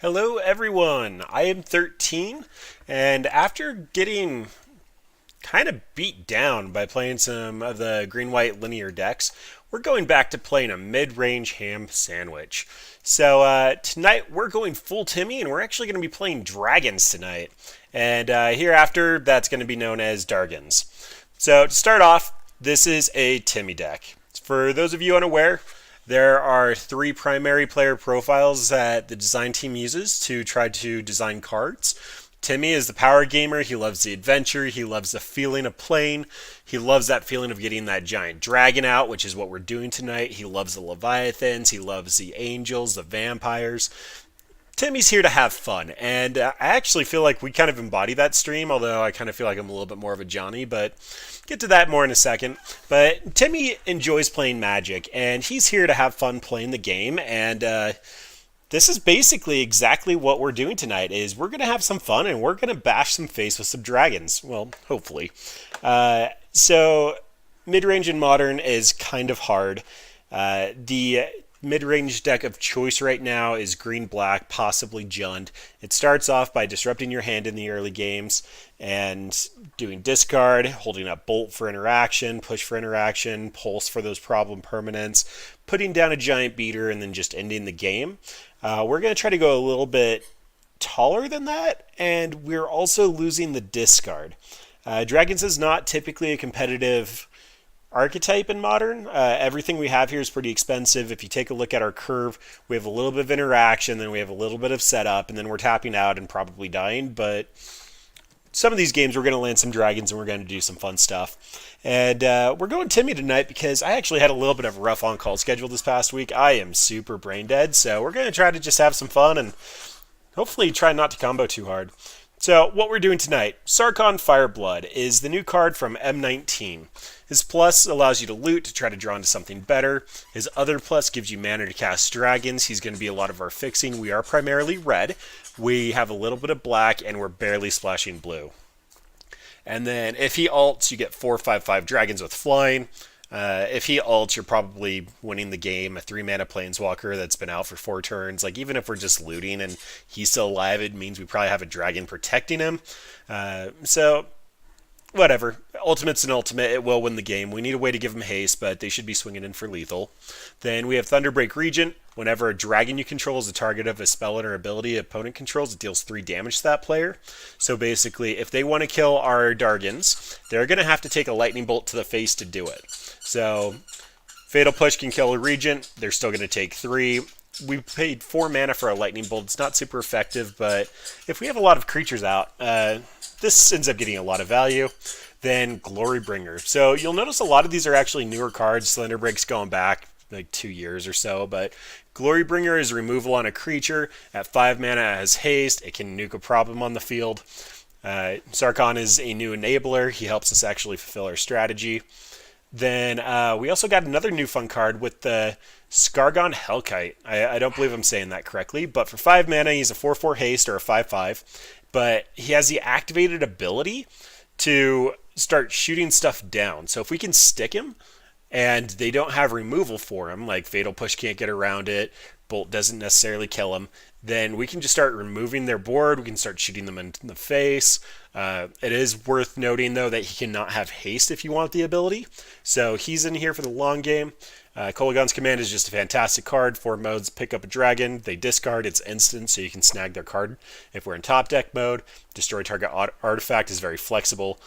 Hello everyone, I am thirteene, and after getting kind of beat down by playing some of the green-white linear decks, we're going back to playing a mid-range ham sandwich. So tonight we're going full Timmy, and we're actually going to be playing Dragons tonight. And hereafter, that's going to be known as Dargans. So to start off, this is a Timmy deck. For those of you unaware, there are three primary player profiles that the design team uses to try to design cards. Timmy is the power gamer. He loves the adventure. He loves the feeling of playing. He loves that feeling of getting that giant dragon out, which is what we're doing tonight. He loves the Leviathans. He loves the angels, the vampires. Timmy's here to have fun, and I actually feel like we kind of embody that stream, although I kind of feel like I'm a little bit more of a Johnny, but get to that more in a second. But Timmy enjoys playing Magic, and he's here to have fun playing the game, and this is basically exactly what we're doing tonight, is we're going to have some fun, and we're going to bash some face with some dragons. Well, hopefully. So mid-range and modern is kind of hard. The mid-range deck of choice right now is green-black, possibly Jund. It starts off by disrupting your hand in the early games and doing discard, holding up Bolt for interaction, Push for interaction, Pulse for those problem permanents, putting down a giant beater, and then just ending the game. We're going to try to go a little bit taller than that, and we're also losing the discard. Dragons is not typically a competitive archetype in modern. Everything we have here is pretty expensive. If you take a look at our curve, we have a little bit of interaction, then we have a little bit of setup, and then we're tapping out and probably dying. But some of these games we're going to land some dragons and we're going to do some fun stuff. And we're going Timmy tonight because I actually had a little bit of a rough on-call schedule this past week. I am super brain dead, so we're going to try to just have some fun and hopefully try not to combo too hard. So what we're doing tonight, Sarkhan Fireblood is the new card from M19. His plus allows you to loot to try to draw into something better. His other plus gives you mana to cast dragons. He's going to be a lot of our fixing. We are primarily red. We have a little bit of black, and we're barely splashing blue. And then if he ults, you get 4/5/5 dragons with flying. If he ults, you're probably winning the game. A 3-mana planeswalker that's been out for 4 turns. Like, even if we're just looting and he's still alive, it means we probably have a dragon protecting him. So, whatever. Ultimate's an ultimate. It will win the game. We need a way to give him haste, but they should be swinging in for lethal. Then we have Thunderbreak Regent. Whenever a dragon you control is the target of a spell or ability opponent controls, it deals 3 damage to that player. So basically, if they want to kill our Dargans, they're going to have to take a lightning bolt to the face to do it. So Fatal Push can kill a Regent. They're still going to take 3. We paid 4 mana for a lightning bolt. It's not super effective, but if we have a lot of creatures out, this ends up getting a lot of value. Then Glorybringer. So you'll notice a lot of these are actually newer cards. Slenderbreak's going back like 2 years or so, but Glorybringer is removal on a creature. At 5 mana it has haste. It can nuke a problem on the field. Sarkhan is a new enabler. He helps us actually fulfill our strategy. Then we also got another new fun card with the Skargon Hellkite. I don't believe I'm saying that correctly, but for 5 mana he's a 4/4 haste or a 5/5. But he has the activated ability to start shooting stuff down. So if we can stick him and they don't have removal for him, like Fatal Push can't get around it, Bolt doesn't necessarily kill him, then we can just start removing their board. We can start shooting them in the face. It is worth noting, though, that he cannot have haste if you want the ability. So he's in here for the long game. Kolaghan's Command is just a fantastic card. 4 modes, pick up a dragon. They discard. It's instant, so you can snag their card. If we're in top deck mode, destroy target artifact is very flexible.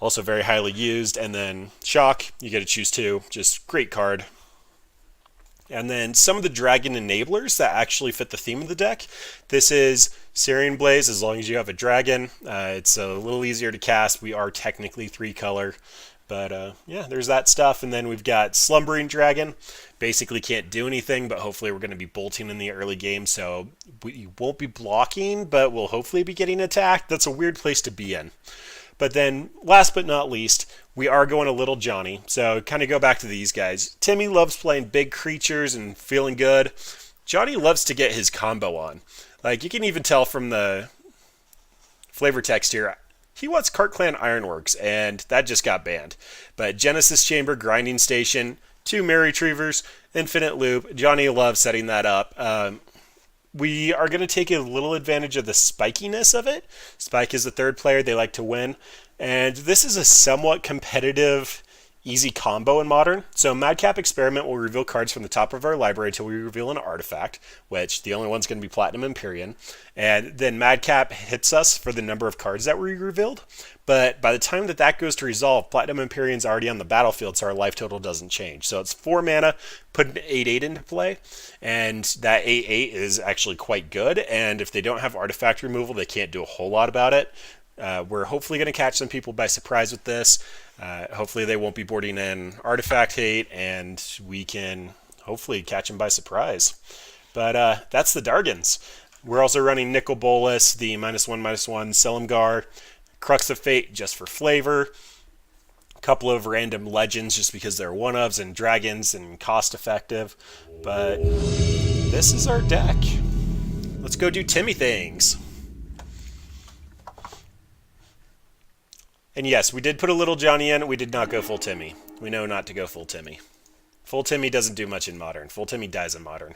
Also very highly used. And then Shock, you get to choose 2. Just great card. And then some of the dragon enablers that actually fit the theme of the deck. This is Syrian Blaze, as long as you have a dragon. It's a little easier to cast. We are technically 3-color. But yeah, there's that stuff. And then we've got Slumbering Dragon. Basically can't do anything, but hopefully we're going to be bolting in the early game. So we won't be blocking, but we'll hopefully be getting attacked. That's a weird place to be in. But then, last but not least, we are going a little Johnny. So kind of go back to these guys. Timmy loves playing big creatures and feeling good. Johnny loves to get his combo on. Like, you can even tell from the flavor text here, he wants Cart Clan Ironworks, and that just got banned. But Genesis Chamber, Grinding Station, 2 Mary Retrievers, Infinite Loop. Johnny loves setting that up. we are going to take a little advantage of the spikiness of it. Spike is the third player, they like to win. And this is a somewhat competitive, easy combo in Modern. So Madcap Experiment will reveal cards from the top of our library until we reveal an artifact, which the only one's going to be Platinum Empyrean. And then Madcap hits us for the number of cards that we revealed. But by the time that goes to resolve, Platinum Empyrean's already on the battlefield, so our life total doesn't change. So it's 4 mana, put an 8/8 into play, and that 8/8 is actually quite good. And if they don't have artifact removal, they can't do a whole lot about it. We're hopefully going to catch some people by surprise with this. Hopefully they won't be boarding in artifact hate, and we can hopefully catch them by surprise. But that's the Dragons. We're also running Nicol Bolas, the -1/-1 Selimgar, Crux of Fate just for flavor, a couple of random legends just because they're one-ofs, and dragons and cost effective. But this is our deck. Let's go do Timmy things. And yes, we did put a little Johnny in. We did not go full Timmy. We know not to go full Timmy. Full Timmy doesn't do much in Modern. Full Timmy dies in Modern.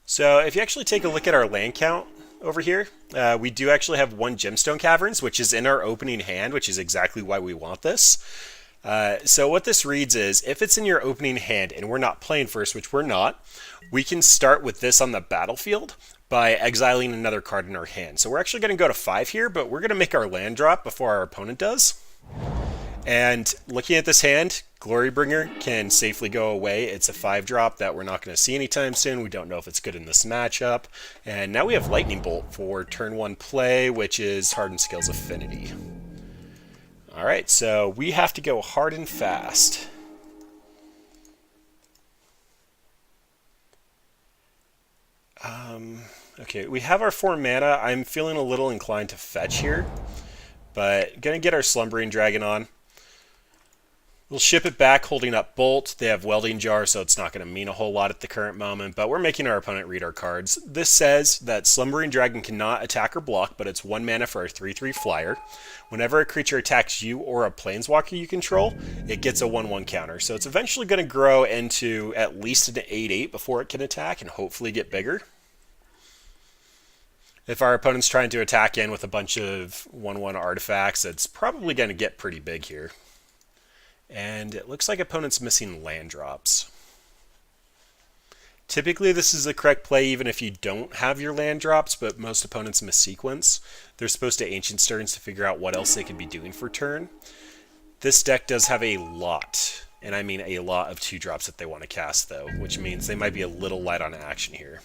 So if you actually take a look at our land count over here, we do actually have 1 Gemstone Caverns, which is in our opening hand, which is exactly why we want this. So what this reads is, if it's in your opening hand and we're not playing first, which we're not, we can start with this on the battlefield by exiling another card in our hand. So we're actually going to go to 5 here, but we're going to make our land drop before our opponent does. And looking at this hand, Glorybringer can safely go away. It's a 5-drop that we're not going to see anytime soon. We don't know if it's good in this matchup. And now we have Lightning Bolt for turn 1 play, which is Hardened Scales Affinity. Alright, so we have to go hard and fast. Okay, we have our 4 mana. I'm feeling a little inclined to fetch here, but gonna get our Slumbering Dragon on. We'll ship it back holding up Bolt. They have Welding Jar, so it's not going to mean a whole lot at the current moment, but we're making our opponent read our cards. This says that Slumbering Dragon cannot attack or block, but it's 1 mana for a 3/3 flyer. Whenever a creature attacks you or a planeswalker you control, it gets a 1/1 counter. So it's eventually going to grow into at least an 8/8 before it can attack and hopefully get bigger. If our opponent's trying to attack in with a bunch of 1/1 artifacts, it's probably going to get pretty big here. And it looks like opponent's missing land drops. Typically this is the correct play even if you don't have your land drops, but most opponents miss sequence. They're supposed to Ancient Stirrings to figure out what else they could be doing for turn. This deck does have a lot, and I mean a lot, of 2-drops that they want to cast though, which means they might be a little light on action here.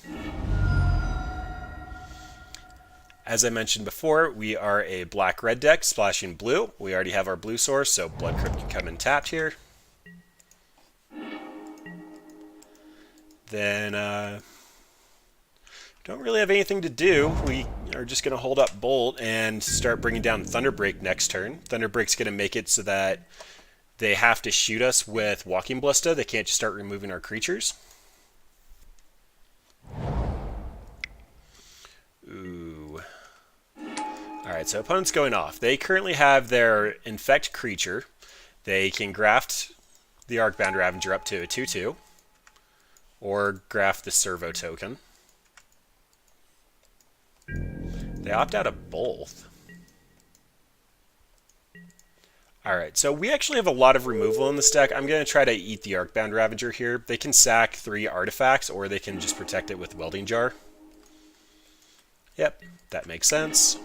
As I mentioned before, we are a black-red deck, splashing blue. We already have our blue source, so Blood Crypt can come in tapped here. Then, don't really have anything to do. We are just going to hold up Bolt and start bringing down Thunderbreak next turn. Thunderbreak's going to make it so that they have to shoot us with Walking Ballista. They can't just start removing our creatures. Ooh. Alright, so opponent's going off. They currently have their Infect creature. They can graft the Arcbound Ravager up to a 2/2. Or graft the Servo token. They opt out of both. Alright, so we actually have a lot of removal in this deck. I'm going to try to eat the Arcbound Ravager here. They can sack 3 artifacts, or they can just protect it with Welding Jar. Yep, that makes sense.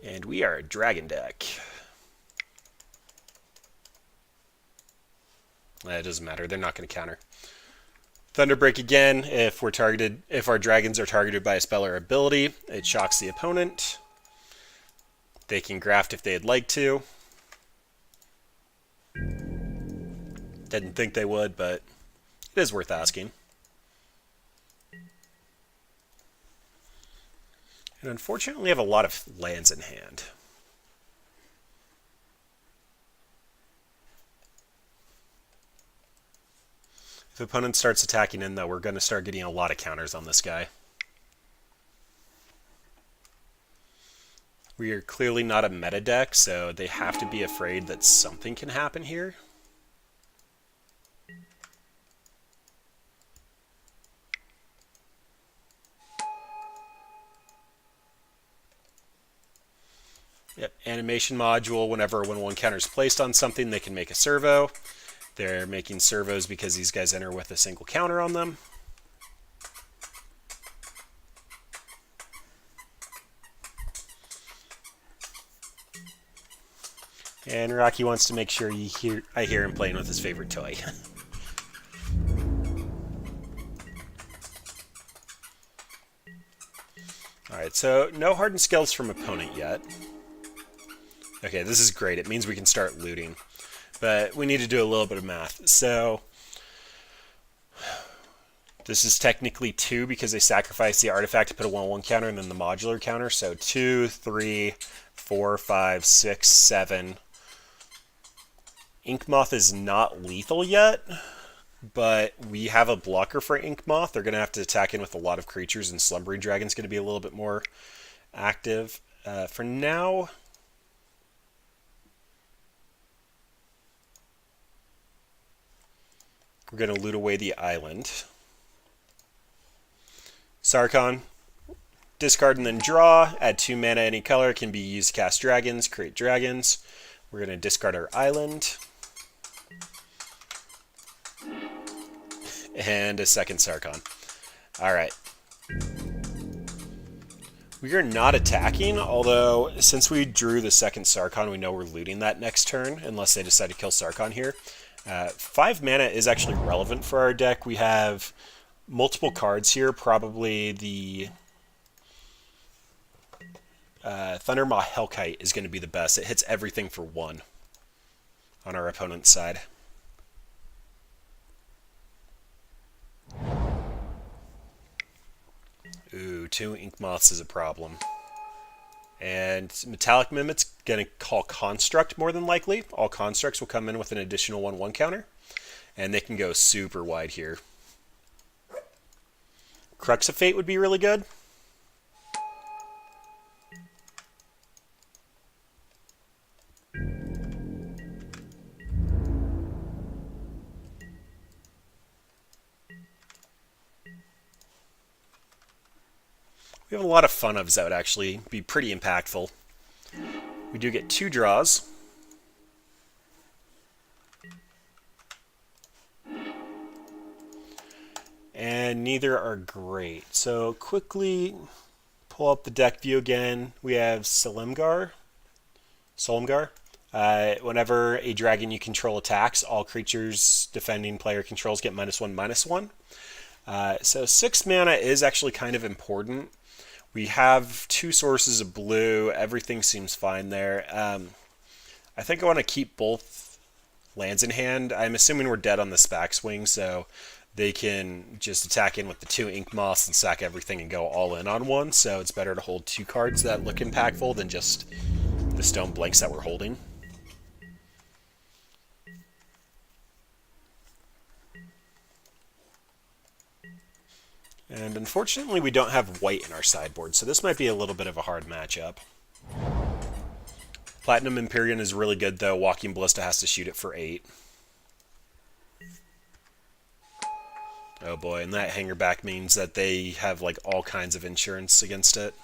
And we are a dragon deck. It doesn't matter, they're not going to counter. Thunderbreak again, if our dragons are targeted by a spell or ability, it shocks the opponent. They can graft if they'd like to. Didn't think they would, but it is worth asking. And unfortunately, we have a lot of lands in hand. If the opponent starts attacking in, though, we're going to start getting a lot of counters on this guy. We are clearly not a meta deck, so they have to be afraid that something can happen here. Yep, animation module, when one counter is placed on something, they can make a servo. They're making servos because these guys enter with a single counter on them. And Rocky wants to make sure I hear him playing with his favorite toy. Alright, so no hardened skills from opponent yet. Okay, this is great. It means we can start looting. But we need to do a little bit of math. So this is technically 2 because they sacrificed the artifact to put a 1/1 counter and then the modular counter. So 2, 3, 4, 5, 6, 7. Inkmoth is not lethal yet, but we have a blocker for Inkmoth. They're going to have to attack in with a lot of creatures, and Slumbering Dragon's going to be a little bit more active. For now, we're going to loot away the island. Sarkhan, discard and then draw. Add 2 mana any color. Can be used to cast dragons, create dragons. We're going to discard our island. And a second Sarkhan. Alright. We are not attacking, although since we drew the second Sarkhan, we know we're looting that next turn, unless they decide to kill Sarkhan here. 5 mana is actually relevant for our deck. We have multiple cards here, probably the Thundermaw Hellkite is going to be the best. It hits everything for 1 on our opponent's side. Ooh, 2 Inkmoths is a problem. And Metallic Mimic's going to call Construct more than likely. All Constructs will come in with an additional 1/1 counter. And they can go super wide here. Crux of Fate would be really good. We have a lot of fun ofs that would actually be pretty impactful. We do get 2 draws. And neither are great. So quickly pull up the deck view again. We have Solemgar. Whenever a dragon you control attacks, all creatures defending player controls get -1/-1. So 6 mana is actually kind of important. We have 2 sources of blue. Everything seems fine there. I think I want to keep both lands in hand. I'm assuming we're dead on the Spax Swing, so they can just attack in with the 2 Inkmoths and sack everything and go all in on 1. So it's better to hold 2 cards that look impactful than just the stone blanks that we're holding. And unfortunately, we don't have white in our sideboard, so this might be a little bit of a hard matchup. Platinum Empyrean is really good, though. Walking Ballista has to shoot it for 8. Oh boy, and that hangerback means that they have like all kinds of insurance against it.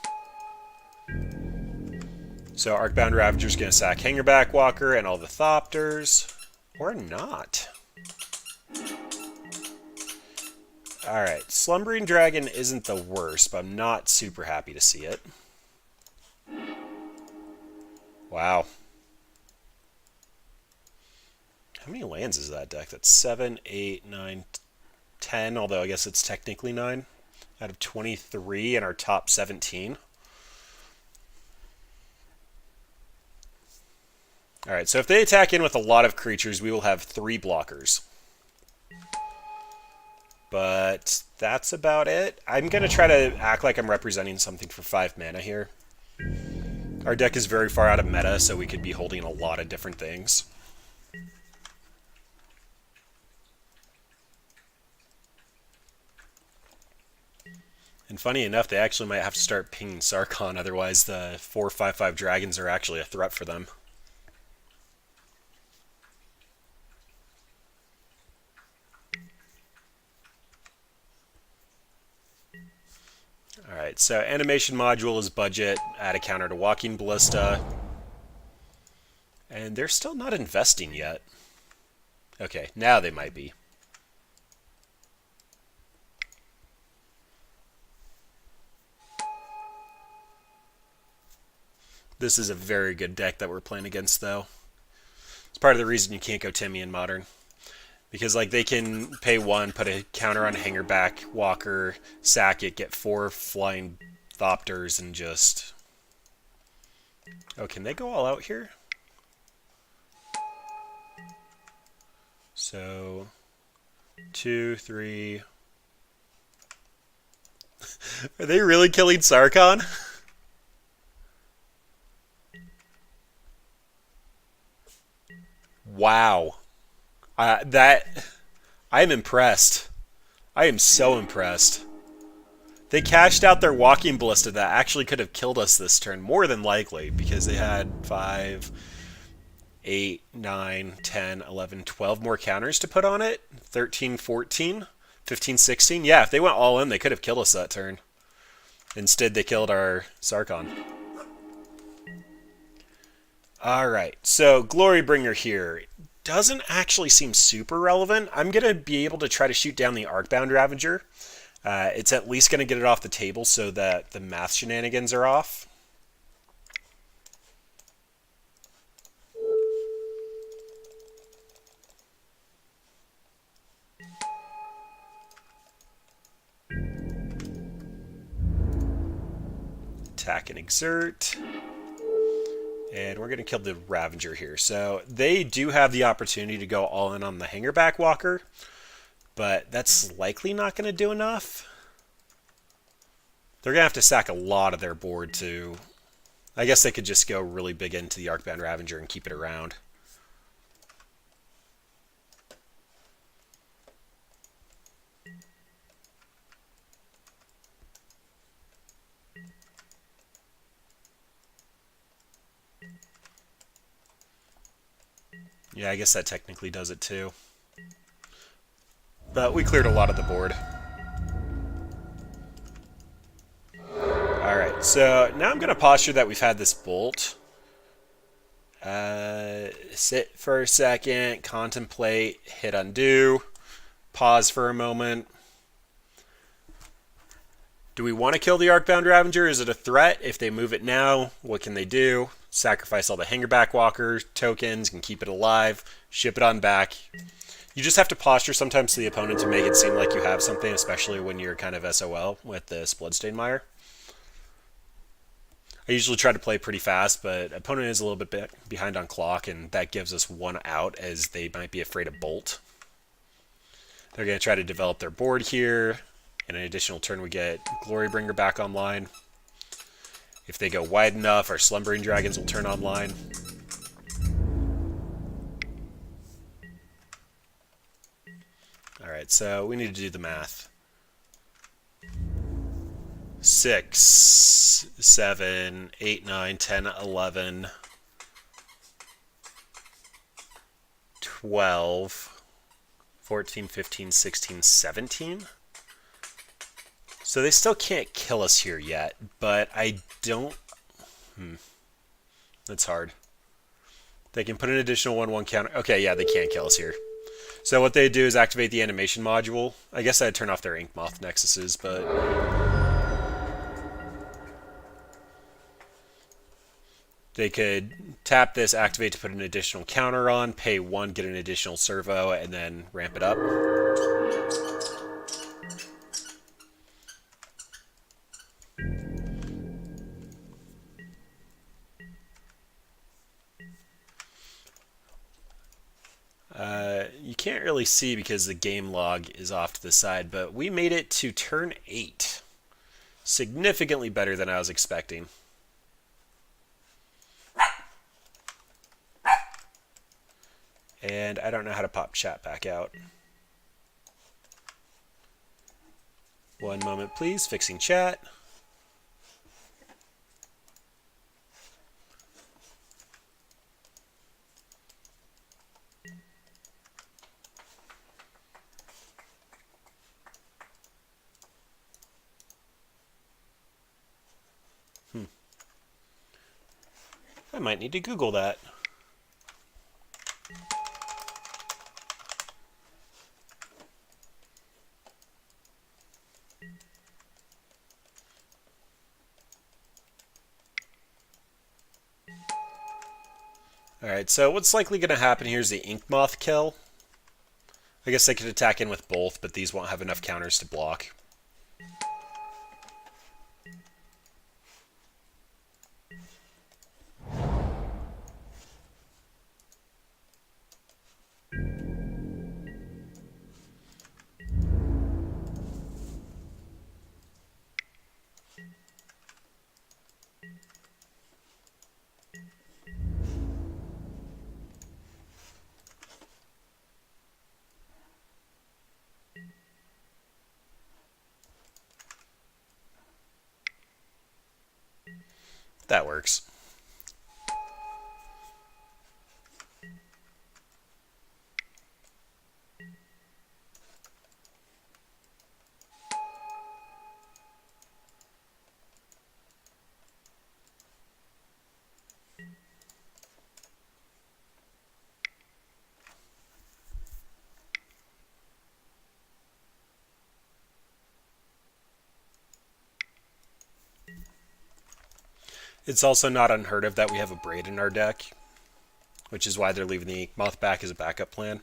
So Arcbound Ravager's going to sack Hangerback Walker and all the Thopters. Or not. Alright, Slumbering Dragon isn't the worst, but I'm not super happy to see it. Wow. How many lands is that deck? That's 7, 8, 9, 10, although I guess it's technically 9 out of 23 in our top 17. Alright, so if they attack in with a lot of creatures, we will have 3 blockers. But that's about it. I'm going to try to act like I'm representing something for 5 mana here. Our deck is very far out of meta, so we could be holding a lot of different things. And funny enough, they actually might have to start pinging Sarkhan, otherwise the 4/5/5 dragons are actually a threat for them. Alright, so animation module is budget, add a counter to Walking Ballista. And they're still not investing yet. Okay, now they might be. This is a very good deck that we're playing against, though. It's part of the reason you can't go Timmy in Modern. Because, like, they can pay 1, put a counter on Hangerback, Walker, sack it, get 4 flying Thopters, and just... Oh, can they go all out here? So... 2, 3... Are they really killing Sarkhan? Wow. I'm impressed. I am so impressed. They cashed out their Walking Ballista that actually could have killed us this turn, more than likely, because they had 5, 8, 9, 10, 11, 12 more counters to put on it. 13, 14, 15, 16. Yeah, if they went all in, they could have killed us that turn. Instead, they killed our Sarkhan. Alright, so Glorybringer here doesn't actually seem super relevant. I'm going to be able to try to shoot down the Arcbound Ravager. It's at least going to get it off the table so that the math shenanigans are off. Attack and exert. And we're going to kill the Ravager here. So they do have the opportunity to go all in on the Hangerback Walker, but that's likely not going to do enough. They're going to have to sack a lot of their board to... I guess they could just go really big into the Arcbound Ravager and keep it around. Yeah, I guess that technically does it too. But we cleared a lot of the board. Alright, so now I'm going to posture that we've had this bolt. Sit for a second, contemplate, hit undo, pause for a moment. Do we want to kill the Arcbound Ravager? Is it a threat? If they move it now, what can they do? Sacrifice all the Hangerback Walker tokens, can keep it alive, ship it on back. You just have to posture sometimes to the opponent to make it seem like you have something, especially when you're kind of SOL with this Bloodstained Mire. I usually try to play pretty fast, but opponent is a little bit behind on clock, and that gives us one out as they might be afraid of Bolt. They're going to try to develop their board here. In an additional turn, we get Glorybringer back online. If they go wide enough, our Slumbering Dragons will turn online. Alright, so we need to do the math. 6, 7, 8, 9, 10, 11, 12, 14, 15, 16, 17. So they still can't kill us here yet, but I don't... That's hard. They can put an additional 1/1 counter. Okay, yeah, they can't kill us here. So what they do is activate the animation module. I guess I'd turn off their Ink Moth Nexuses, but... They could tap this, activate to put an additional counter on, pay 1, get an additional servo, and then ramp it up. You can't really see because the game log is off to the side, but we made it to turn 8. Significantly better than I was expecting. And I don't know how to pop chat back out. One moment, please. Fixing chat. I might need to Google that. Alright, so what's likely going to happen here is the Ink Moth kill. I guess they could attack in with both, but these won't have enough counters to block. That works. It's also not unheard of that we have a Braid in our deck, which is why they're leaving the Ink Moth back as a backup plan.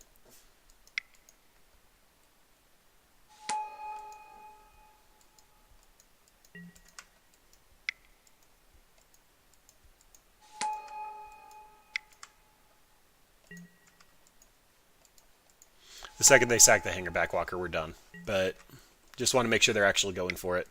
The second they sack the Hangerback Walker, we're done. But just want to make sure they're actually going for it.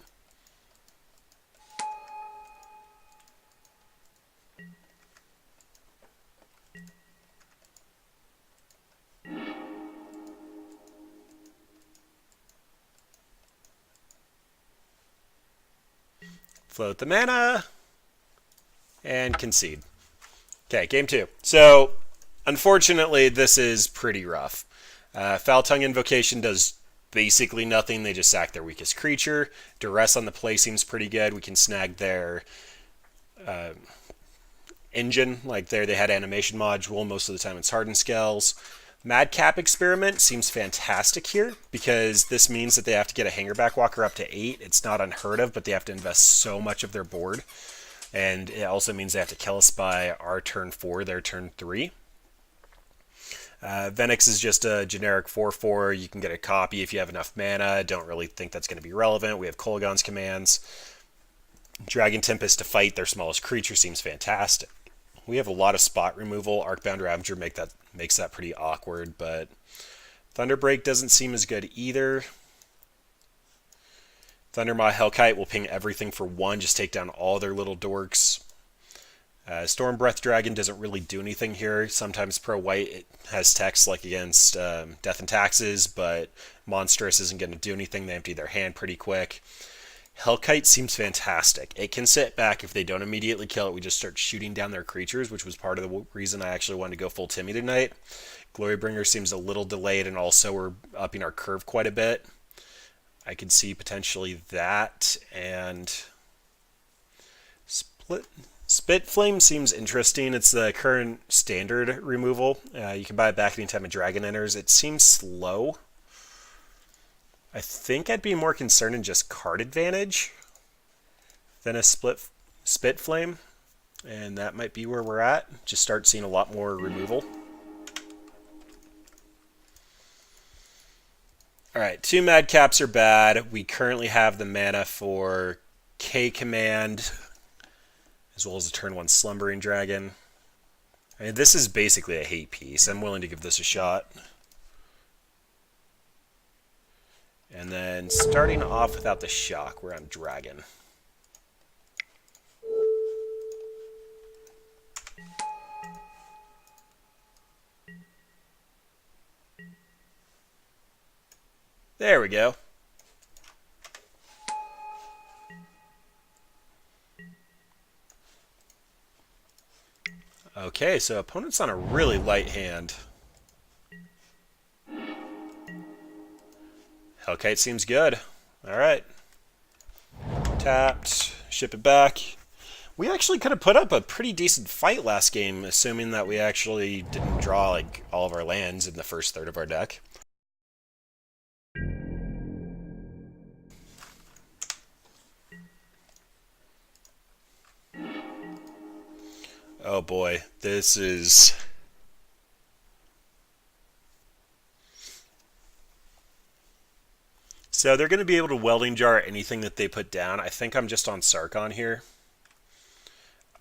Float the mana. And concede. Okay, game 2. So, unfortunately, this is pretty rough. Foul Tongue Invocation does basically nothing. They just sack their weakest creature. Duress on the play seems pretty good. We can snag their engine. Like there, they had animation module. Most of the time it's hardened scales. Madcap Experiment seems fantastic here because this means that they have to get a Hangerback Walker up to 8. It's not unheard of, but they have to invest so much of their board. And it also means they have to kill us by our turn 4, their turn 3. Venix is just a generic 4/4. You can get a copy if you have enough mana. Don't really think that's going to be relevant. We have Kolaghan's commands. Dragon Tempest to fight their smallest creature seems fantastic. We have a lot of spot removal. Arcbound Ravager makes that pretty awkward, but Thunderbreak doesn't seem as good either. Thundermaw Hellkite will ping everything for 1, just take down all their little dorks. Storm Breath Dragon doesn't really do anything here. Sometimes pro-white it has text like against Death and Taxes, but Monstrous isn't going to do anything. They empty their hand pretty quick. Hellkite seems fantastic. It can sit back if they don't immediately kill it. We just start shooting down their creatures, which was part of the reason I actually wanted to go full Timmy tonight. Glorybringer seems a little delayed, and also we're upping our curve quite a bit. I could see potentially that, and Spitflame seems interesting. It's the current standard removal. You can buy it back anytime a dragon enters. It seems slow. I think I'd be more concerned in just card advantage than a Spitflame, and that might be where we're at. Just start seeing a lot more removal. Alright, 2 Madcaps are bad. We currently have the mana for K Command, as well as a turn 1 Slumbering Dragon. I mean, this is basically a hate piece. I'm willing to give this a shot. And then starting off without the shock, we're on Dragon. There we go. Okay, so opponent's on a really light hand. Hellkite seems good. Alright. Tapped. Ship it back. We actually could have put up a pretty decent fight last game, assuming that we actually didn't draw like all of our lands in the first third of our deck. Oh boy, this is... So they're going to be able to welding jar anything that they put down. I think I'm just on Sarkon here.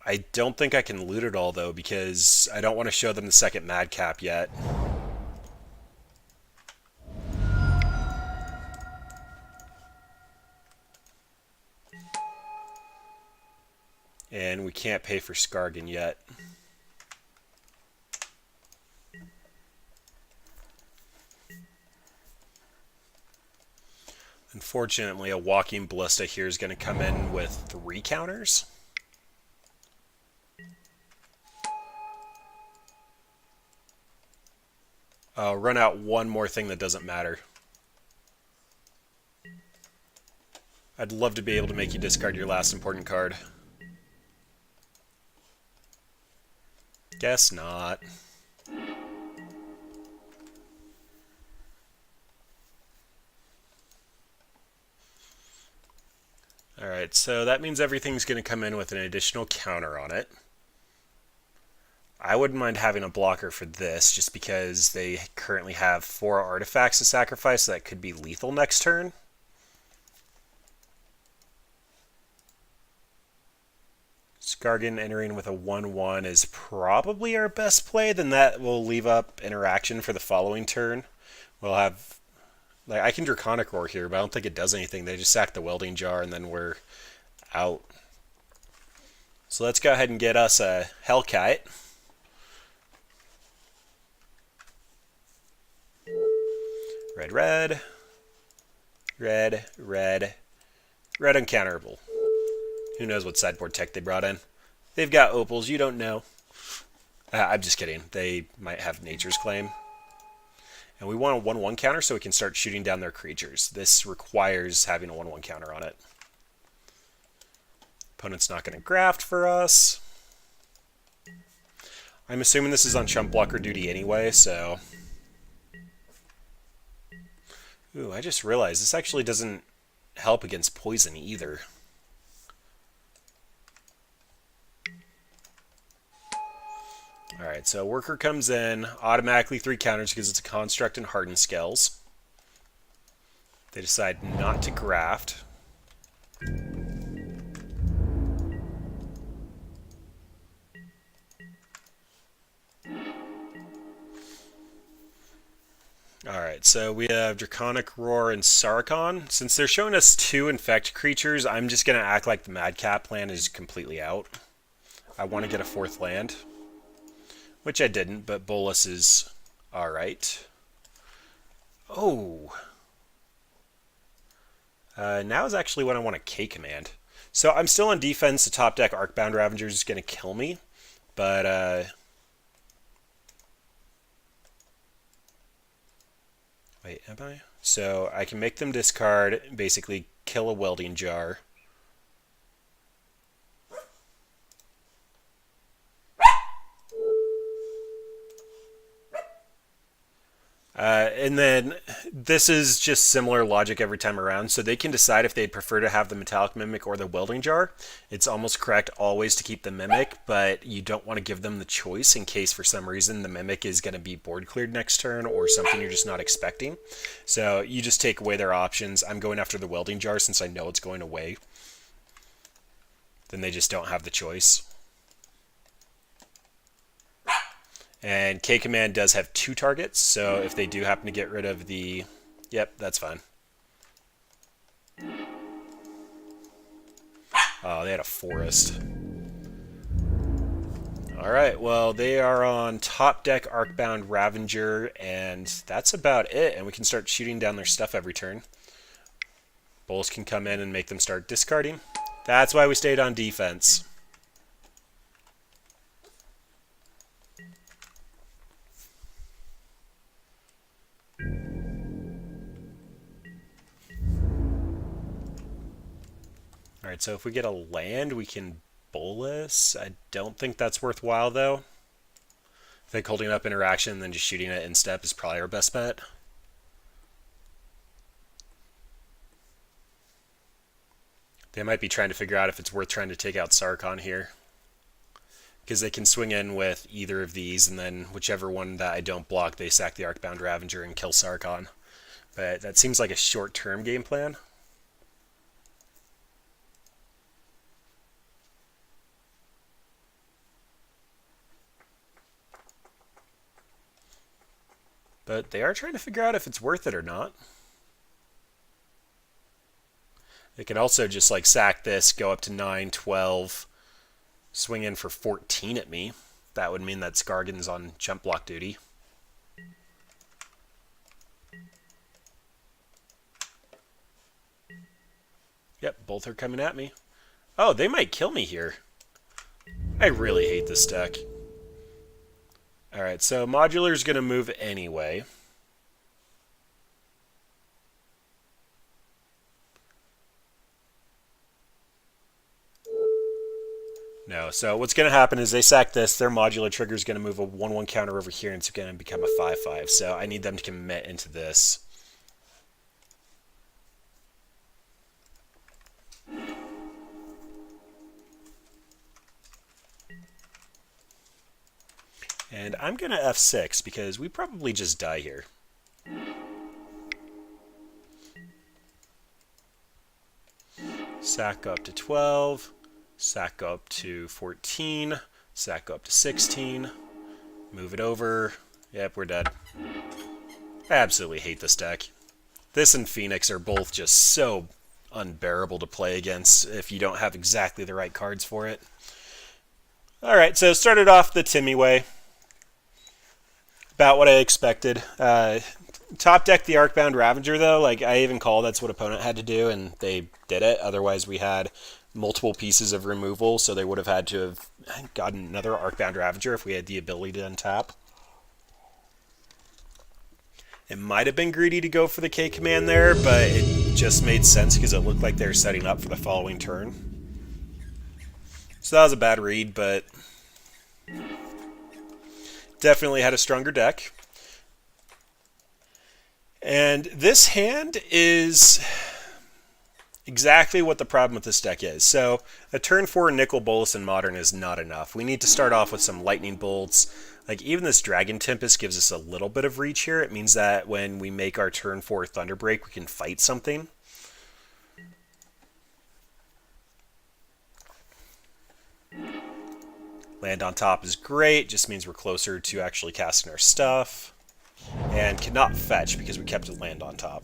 I don't think I can loot it all though, because I don't want to show them the second Madcap yet. And we can't pay for Skargan yet. Unfortunately, a Walking Ballista here is going to come in with 3 counters. I'll run out one more thing that doesn't matter. I'd love to be able to make you discard your last important card. Guess not. Alright, so that means everything's going to come in with an additional counter on it. I wouldn't mind having a blocker for this, just because they currently have 4 artifacts to sacrifice that could be lethal next turn. Skargan entering with a 1/1 is probably our best play. Then that will leave up interaction for the following turn. We'll have... Like, I can Draconic Roar here, but I don't think it does anything. They just sack the Welding Jar, and then we're out. So let's go ahead and get us a Hellkite. Red, red. Red, red. Red uncounterable. Who knows what sideboard tech they brought in. They've got opals, you don't know. I'm just kidding. They might have Nature's Claim. And we want a 1/1 counter so we can start shooting down their creatures. This requires having a 1/1 counter on it. Opponent's not going to graft for us. I'm assuming this is on chump blocker duty anyway, so... Ooh, I just realized this actually doesn't help against poison either. Alright, so Worker comes in, automatically 3 counters because it's a construct and hardened scales. They decide not to graft. Alright, so we have Draconic Roar and Sarkon. Since they're showing us 2 infect creatures, I'm just going to act like the Madcap plan is completely out. I want to get a 4th land. Which I didn't, but Bolus is alright. Oh. Now is actually when I want a K-Command. So I'm still on defense. The top deck Arcbound Ravager is going to kill me. But, wait, am I? So I can make them discard, basically kill a Welding Jar. And then this is just similar logic every time around. So they can decide if they'd prefer to have the Metallic Mimic or the Welding Jar. It's almost correct always to keep the Mimic, but you don't want to give them the choice in case for some reason the Mimic is going to be board cleared next turn or something you're just not expecting. So you just take away their options. I'm going after the Welding Jar since I know it's going away. Then they just don't have the choice. And K-Command does have 2 targets, so if they do happen to get rid of the... Yep, that's fine. Oh, they had a forest. Alright, well, they are on top deck Arcbound Ravager, and that's about it. And we can start shooting down their stuff every turn. Bolus can come in and make them start discarding. That's why we stayed on defense. Alright, so if we get a land, we can bolus. I don't think that's worthwhile, though. I think holding up interaction and then just shooting it in step is probably our best bet. They might be trying to figure out if it's worth trying to take out Sarkhan here, because they can swing in with either of these, and then whichever one that I don't block, they sack the Arcbound Ravager and kill Sarkhan. But that seems like a short-term game plan. But they are trying to figure out if it's worth it or not. They could also just like sack this, go up to 9, 12, swing in for 14 at me. That would mean that Skargan's on jump block duty. Yep, both are coming at me. Oh, they might kill me here. I really hate this deck. Alright, so Modular's going to move anyway. No, so what's going to happen is they sack this, their Modular trigger is going to move a 1-1 counter over here, and it's going to become a 5-5. So I need them to commit into this. And I'm going to F6 because we probably just die here. Sack go up to 12. Sack go up to 14. Sack go up to 16. Move it over. Yep, we're dead. I absolutely hate this deck. This and Phoenix are both just so unbearable to play against if you don't have exactly the right cards for it. Alright, so started off the Timmy way. About what I expected. Top deck the Arcbound Ravager, though. Like, I even called that's what opponent had to do, and they did it. Otherwise, we had multiple pieces of removal, so they would have had to have gotten another Arcbound Ravager if we had the ability to untap. It might have been greedy to go for the K command there, but it just made sense because it looked like they were setting up for the following turn. So that was a bad read, but definitely had a stronger deck. And this hand is exactly what the problem with this deck is. So a turn 4 Nickel Bolus in Modern is not enough. We need to start off with some Lightning Bolts. Like, even this Dragon Tempest gives us a little bit of reach here. It means that when we make our turn 4 Thunderbreak, we can fight something. Land on top is great, just means we're closer to actually casting our stuff. And cannot fetch because we kept a land on top.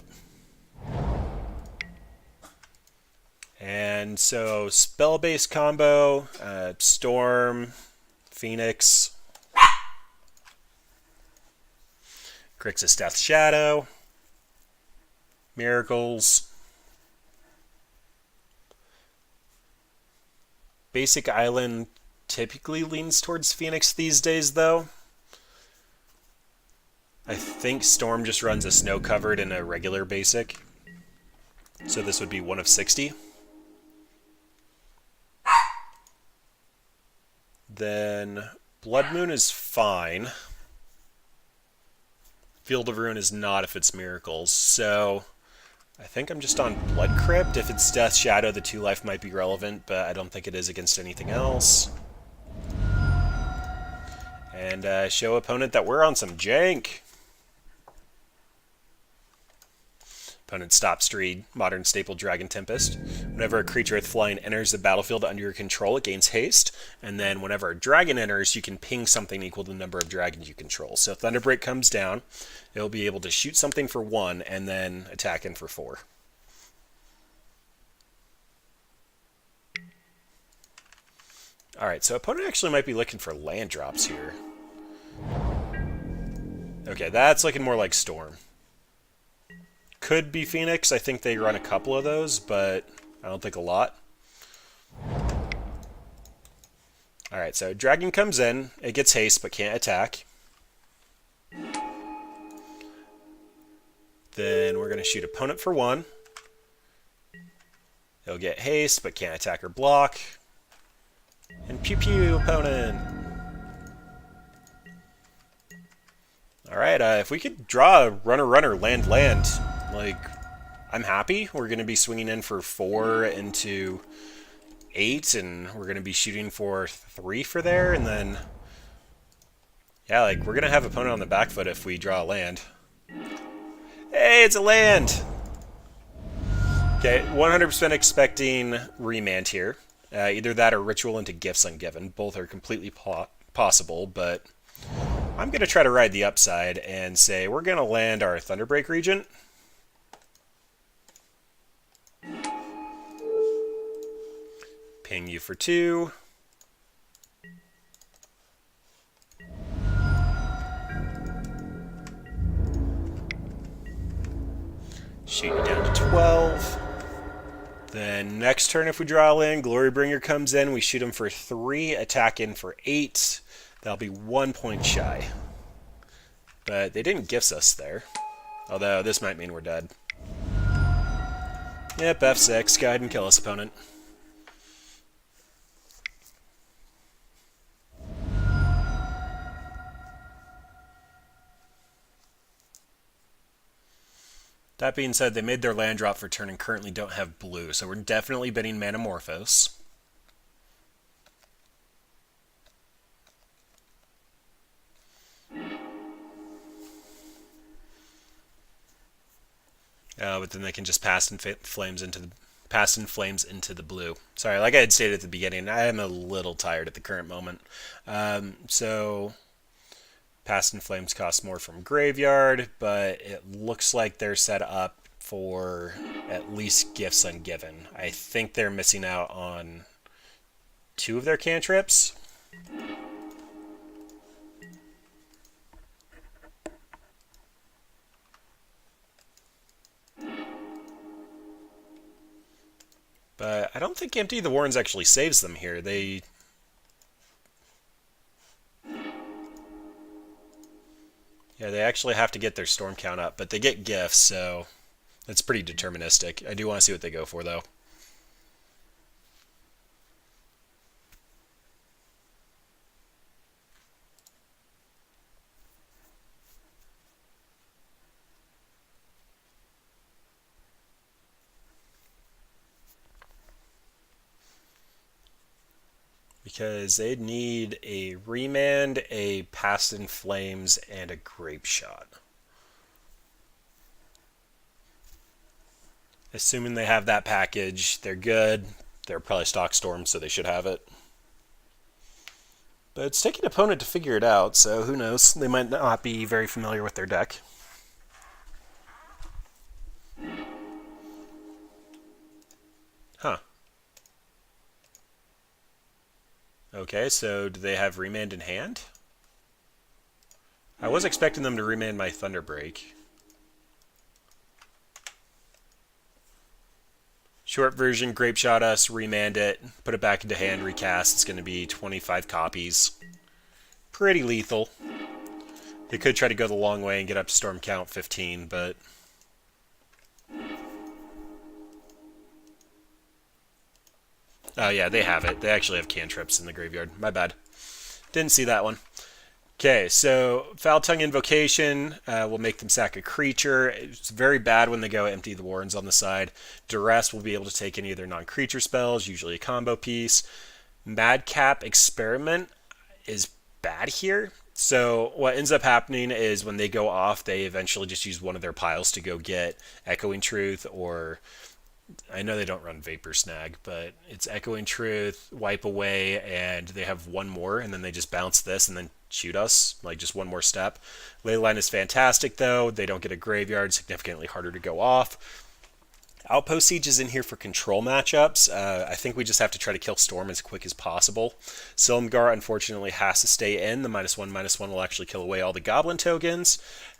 And so, spell-based combo, Storm, Phoenix, Grixis Death Shadow, Miracles, Basic Island typically leans towards Phoenix these days, though. I think Storm just runs a snow-covered and a regular basic. So this would be 1 of 60. Then Blood Moon is fine. Field of Ruin is not if it's Miracles. So I think I'm just on Blood Crypt. If it's Death Shadow, the 2 life might be relevant, but I don't think it is against anything else. And show opponent that we're on some jank. Opponent stops Reed, Modern Staple Dragon Tempest. Whenever a creature with flying enters the battlefield under your control, it gains haste. And then whenever a dragon enters, you can ping something equal to the number of dragons you control. So if Thunderbreak comes down, it'll be able to shoot something for 1 and then attack in for 4. Alright, so opponent actually might be looking for land drops here. Okay, that's looking more like Storm. Could be Phoenix. I think they run a couple of those, but I don't think a lot. Alright, so Dragon comes in. It gets haste, but can't attack. Then we're going to shoot opponent for 1. He'll get haste, but can't attack or block. And pew pew, opponent. Alright, if we could draw a runner, land, like, I'm happy. We're going to be swinging in for 4 into 8, and we're going to be shooting for 3 for there, and then, yeah, like, we're going to have opponent on the back foot if we draw a land. Hey, it's a land! Okay, 100% expecting remand here. Either that or ritual into gifts ungiven. Both are completely possible, but I'm going to try to ride the upside and say we're going to land our Thunderbreak Regent. Ping you for 2. Shoot you down to 12. Then next turn if we draw a land, Glorybringer comes in, we shoot him for 3, attack in for 8. That'll be 1 point shy. But they didn't gifts us there. Although this might mean we're dead. Yep, F6, go ahead and kill us, opponent. That being said, they made their land drop for turn and currently don't have blue, so we're definitely bidding Manamorphose. But then they can just pass in flames into the blue. Sorry, like I had stated at the beginning, I am a little tired at the current moment. So Past in Flames costs more from Graveyard, but it looks like they're set up for at least Gifts Ungiven. I think they're missing out on 2 of their cantrips. But I don't think Empty the Warrens actually saves them here. Yeah, they actually have to get their storm count up, but they get gifts, so that's pretty deterministic. I do want to see what they go for, though. Because they'd need a Remand, a Past in Flames, and a Grape Shot. Assuming they have that package, they're good. They're probably stock Storm, so they should have it. But it's taking an opponent to figure it out, so who knows? They might not be very familiar with their deck. Huh. Okay, so do they have Remand in hand? I was expecting them to remand my Thunderbreak. Short version, Grape Shot us, remand it, put it back into hand, recast. It's going to be 25 copies. Pretty lethal. They could try to go the long way and get up to storm count 15, but... Oh yeah, they have it. They actually have cantrips in the graveyard. My bad. Didn't see that one. Okay, so Foul Tongue Invocation will make them sack a creature. It's very bad when they go Empty the Warrens on the side. Duress will be able to take any of their non-creature spells, usually a combo piece. Madcap Experiment is bad here. So what ends up happening is when they go off, they eventually just use one of their piles to go get Echoing Truth, or I know they don't run Vapor Snag, but it's Echoing Truth, Wipe Away, and they have one more, and then they just bounce this and then shoot us, like just one more step. Leyline is fantastic, though. They don't get a graveyard, significantly harder to go off. Outpost Siege is in here for control matchups. I think we just have to try to kill Storm as quick as possible. Silumgar, unfortunately, has to stay in. The -1/-1 will actually kill away all the Goblin tokens.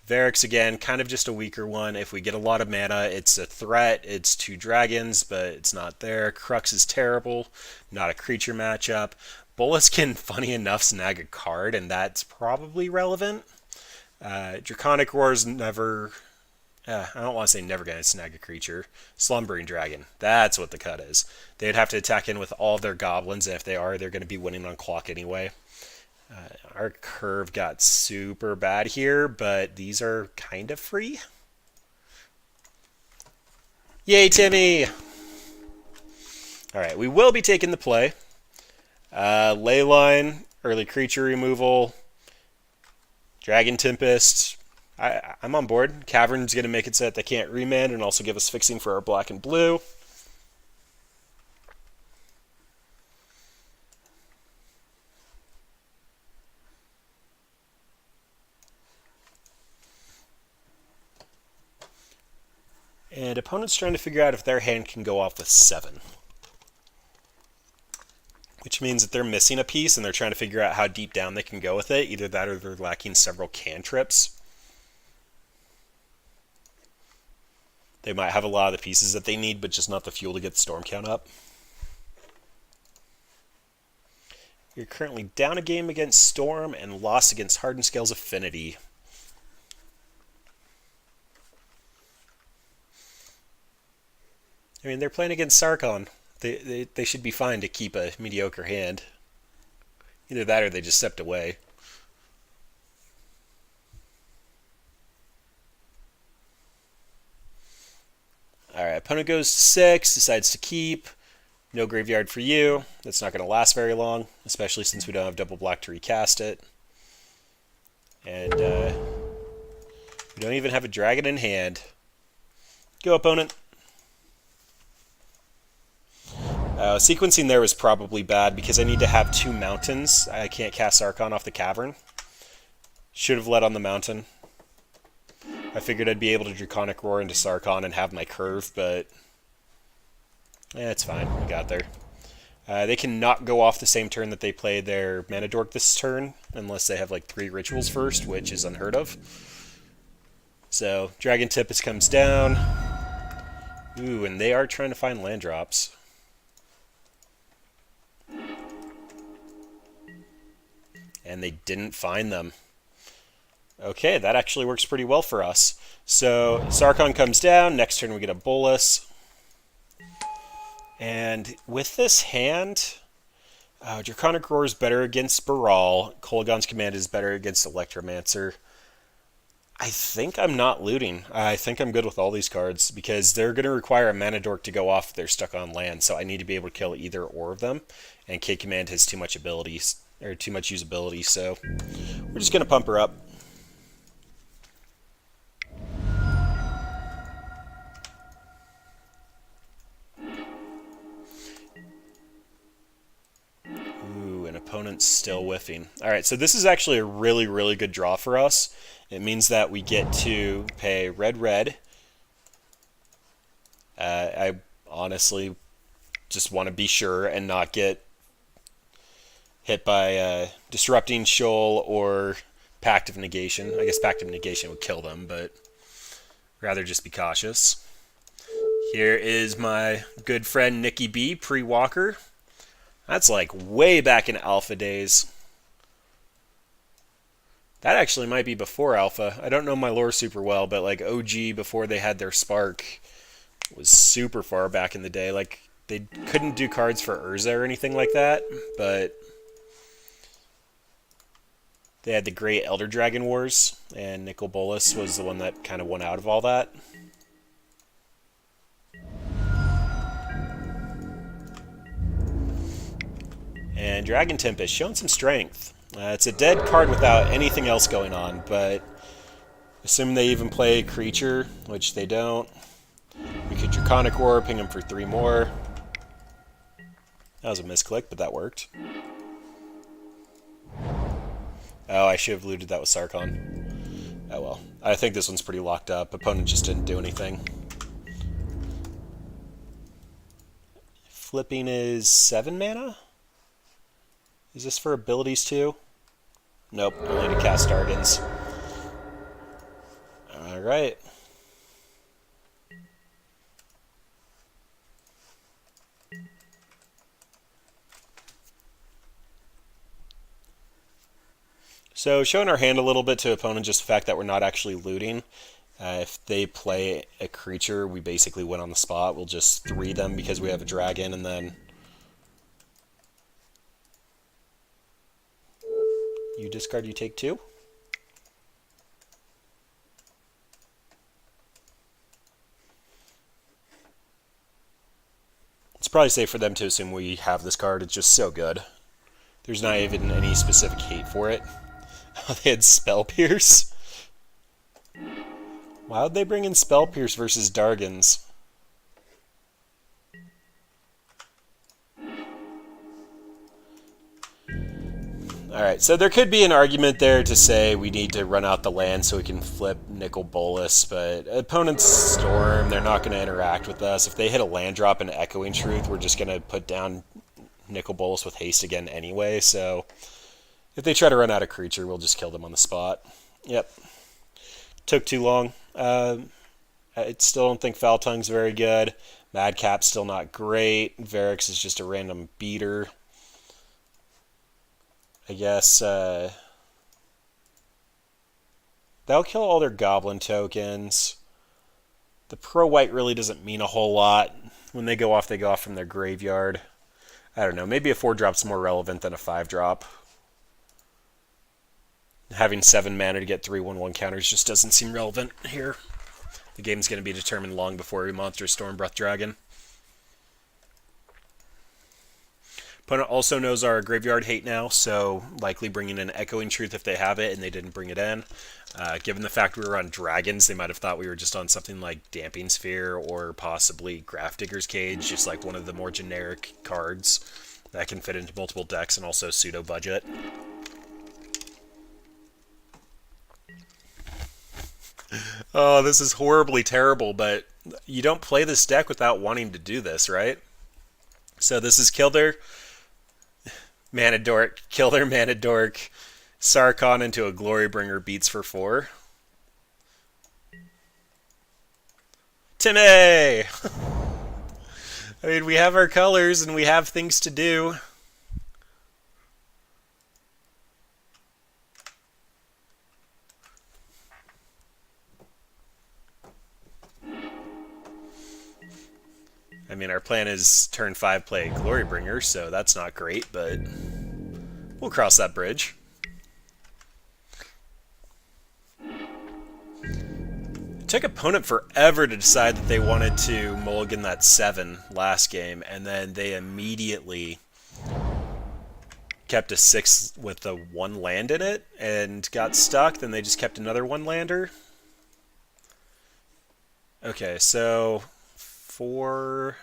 Varix, again, kind of just a weaker one. If we get a lot of mana, it's a threat. It's 2 dragons, but it's not there. Crux is terrible. Not a creature matchup. Bolas can, funny enough, snag a card, and that's probably relevant. Draconic Roar is never I don't want to say never going to snag a creature. Slumbering Dragon. That's what the cut is. They'd have to attack in with all their goblins, and if they are, they're going to be winning on clock anyway. Our curve got super bad here, but these are kind of free. Yay, Timmy! Alright, we will be taking the play. Leyline, early creature removal, Dragon Tempest. I'm on board. Cavern's going to make it so that they can't remand and also give us fixing for our black and blue. And opponent's trying to figure out if their hand can go off with 7. Which means that they're missing a piece and they're trying to figure out how deep down they can go with it. Either that or they're lacking several cantrips. They might have a lot of the pieces that they need, but just not the fuel to get the storm count up. You're currently down a game against Storm and lost against Hardened Scales Affinity. I mean, they're playing against Sarkhan. They should be fine to keep a mediocre hand. Either that or they just stepped away. Alright, opponent goes to 6, decides to keep. No graveyard for you. That's not going to last very long, especially since we don't have double black to recast it. And we don't even have a dragon in hand. Go, opponent. Sequencing there was probably bad because I need to have 2 mountains. I can't cast Archon off the cavern. Should have led on the mountain. I figured I'd be able to Draconic Roar into Sarkhan and have my curve, but it's fine. We got there. They cannot go off the same turn that they play their Mana Dork this turn, unless they have like 3 rituals first, which is unheard of. So, Dragon Tempest comes down. Ooh, and they are trying to find land drops. And they didn't find them. Okay, that actually works pretty well for us. So, Sarkhan comes down. Next turn we get a Bolus. And with this hand, Draconic Roar is better against Baral. Kolaghan's Command is better against Electromancer. I think I'm not looting. I think I'm good with all these cards because they're going to require a Mana Dork to go off if they're stuck on land. So I need to be able to kill either or of them. And K-Command has too much abilities, or too much usability, so we're just going to pump her up. Ooh, an opponent's still whiffing. Alright, so this is actually a really, really good draw for us. It means that we get to pay red. I honestly just want to be sure and not get hit by Disrupting Shoal or Pact of Negation. I guess Pact of Negation would kill them, but rather just be cautious. Here is my good friend Nikki B, pre-Walker. That's like way back in Alpha days. That actually might be before Alpha. I don't know my lore super well, but like OG before they had their Spark was super far back in the day. Like they couldn't do cards for Urza or anything like that, but they had the Great Elder Dragon Wars, and Nicol Bolas was the one that kind of won out of all that. And Dragon Tempest showing some strength. It's a dead card without anything else going on, but assuming they even play a creature, which they don't, we could Draconic Roar, ping them for 3 more. That was a misclick, but that worked. Oh, I should have looted that with Sarkhan. Oh well. I think this one's pretty locked up. Opponent just didn't do anything. Flipping is 7 mana? Is this for abilities too? Nope, only to cast Dragons. Alright. So showing our hand a little bit to opponent, just the fact that we're not actually looting. If they play a creature, we basically win on the spot. We'll just 3 them because we have a dragon, and then you discard, you take 2. It's probably safe for them to assume we have this card. It's just so good. There's not even any specific hate for it. They had Spell Pierce. Why would they bring in Spell Pierce versus Dragons? Alright, so there could be an argument there to say we need to run out the land so we can flip Nicol Bolas, but opponents Storm, they're not going to interact with us. If they hit a land drop and Echoing Truth, we're just going to put down Nicol Bolas with haste again anyway, so if they try to run out a creature, we'll just kill them on the spot. Yep. Took too long. I still don't think Foul Tongue's very good. Madcap's still not great. Varix is just a random beater. I guess that'll kill all their goblin tokens. The pro-white really doesn't mean a whole lot. When they go off from their graveyard. I don't know, maybe a 4-drop's more relevant than a 5-drop. Having 7 mana to get 3/1/1 counters just doesn't seem relevant here. The game's going to be determined long before we monster Storm Breath Dragon. Opponent also knows our graveyard hate now, so likely bringing in Echoing Truth if they have it, and they didn't bring it in. Given the fact we were on Dragons, they might have thought we were just on something like Damping Sphere or possibly Grafdigger's Cage, just like one of the more generic cards that can fit into multiple decks and also pseudo-budget. Oh, this is horribly terrible, but you don't play this deck without wanting to do this, right? So this is kill their Mana Dork, kill their Mana Dork, Sarkhan into a Glorybringer, beats for 4. Timmy! I mean, we have our colors and we have things to do. I mean, our plan is turn 5 play Glorybringer, so that's not great, but we'll cross that bridge. It took opponent forever to decide that they wanted to mulligan that 7 last game, and then they immediately kept a 6 with the 1 land in it and got stuck. Then they just kept another 1-lander. Okay, so 4...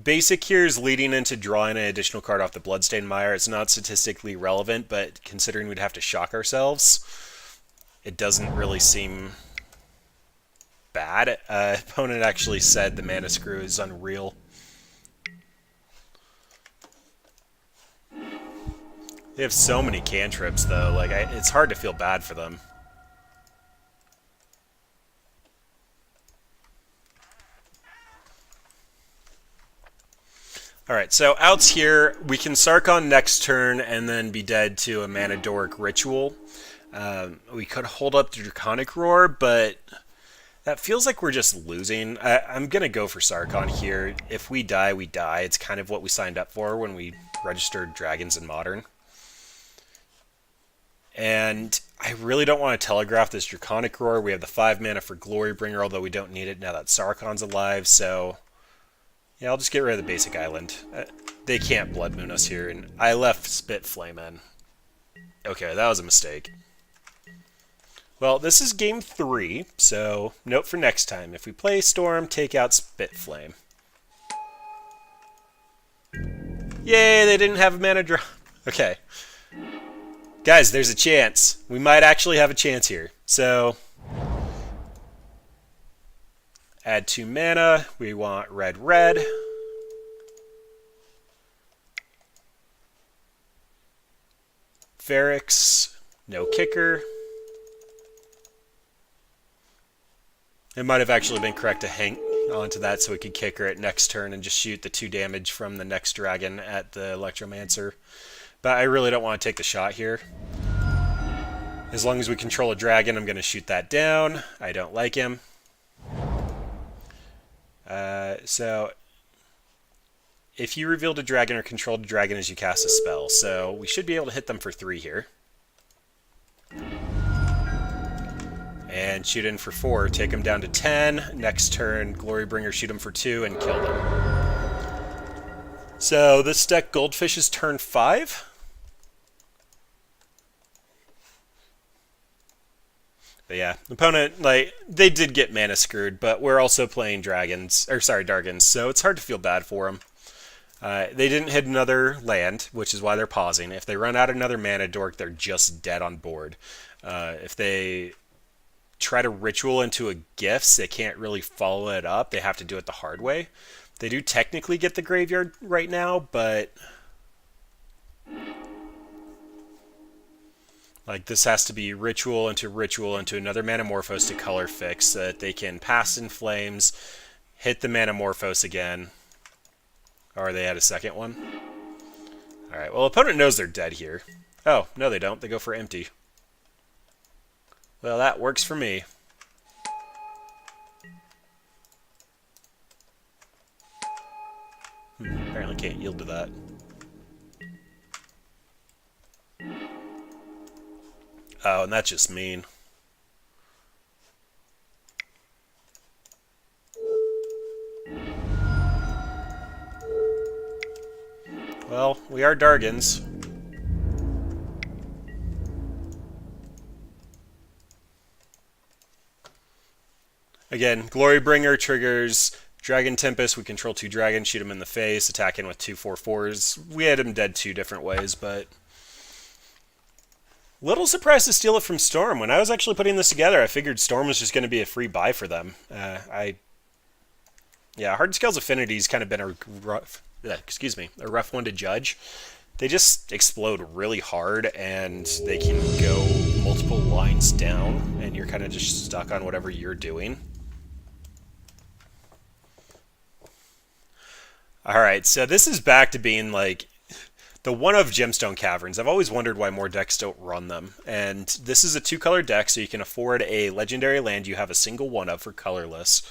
Basic here is leading into drawing an additional card off the Bloodstained Mire. It's not statistically relevant, but considering we'd have to shock ourselves, it doesn't really seem bad. Opponent actually said the Mana Screw is unreal. They have so many cantrips, though. Like, it's hard to feel bad for them. Alright, so outs here, we can Sarkhan next turn and then be dead to a Mana Dork Ritual. We could hold up the Draconic Roar, but that feels like we're just losing. I'm going to go for Sarkhan here. If we die, we die. It's kind of what we signed up for when we registered Dragons in Modern. And I really don't want to telegraph this Draconic Roar. We have the 5 mana for Glorybringer, although we don't need it now that Sarkhan's alive, so... yeah, I'll just get rid of the basic island. They can't Blood Moon us here, and I left Spit Flame in. Okay, that was a mistake. Well, this is game 3, so note for next time. If we play Storm, take out Spit Flame. Yay, they didn't have a mana draw. Okay. Guys, there's a chance. We might actually have a chance here. So... add 2 mana. We want red, red. Varix, no kicker. It might have actually been correct to hang onto that so we could kicker it next turn and just shoot the 2 damage from the next dragon at the Electromancer. But I really don't want to take the shot here. As long as we control a dragon, I'm going to shoot that down. I don't like him. So if you revealed a dragon or controlled a dragon as you cast a spell, so we should be able to hit them for 3 here. And shoot in for 4, take them down to 10. Next turn, Glorybringer, shoot them for 2 and kill them. So this deck Goldfish is turn 5. But yeah, opponent, like, they did get mana screwed, but we're also playing dragons, or sorry, Dargans, so it's hard to feel bad for them. They didn't hit another land, which is why they're pausing. If they run out another mana dork, they're just dead on board. If they try to ritual into a gifts, they can't really follow it up. They have to do it the hard way. They do technically get the graveyard right now, but like this has to be ritual into another Manamorphose to color fix so that they can pass in flames, hit the Manamorphose again. Or they had a second one. Alright, well, opponent knows they're dead here. Oh, no they don't. They go for empty. Well, that works for me. Apparently can't yield to that. Oh, and that's just mean. Well, we are Dargans. Again, Glorybringer triggers Dragon Tempest. We control 2 dragons, shoot him in the face, attack in with 2 4/4s. We had him dead 2 different ways, but little surprised to steal it from Storm. When I was actually putting this together, I figured Storm was just going to be a free buy for them. Yeah, Hard Scales Affinity's kind of been a rough one to judge. They just explode really hard, and they can go multiple lines down, and you're kind of just stuck on whatever you're doing. Alright, so this is back to being like the one of Gemstone Caverns. I've always wondered why more decks don't run them. And this is a 2-color deck, so you can afford a legendary land you have a single one of for colorless.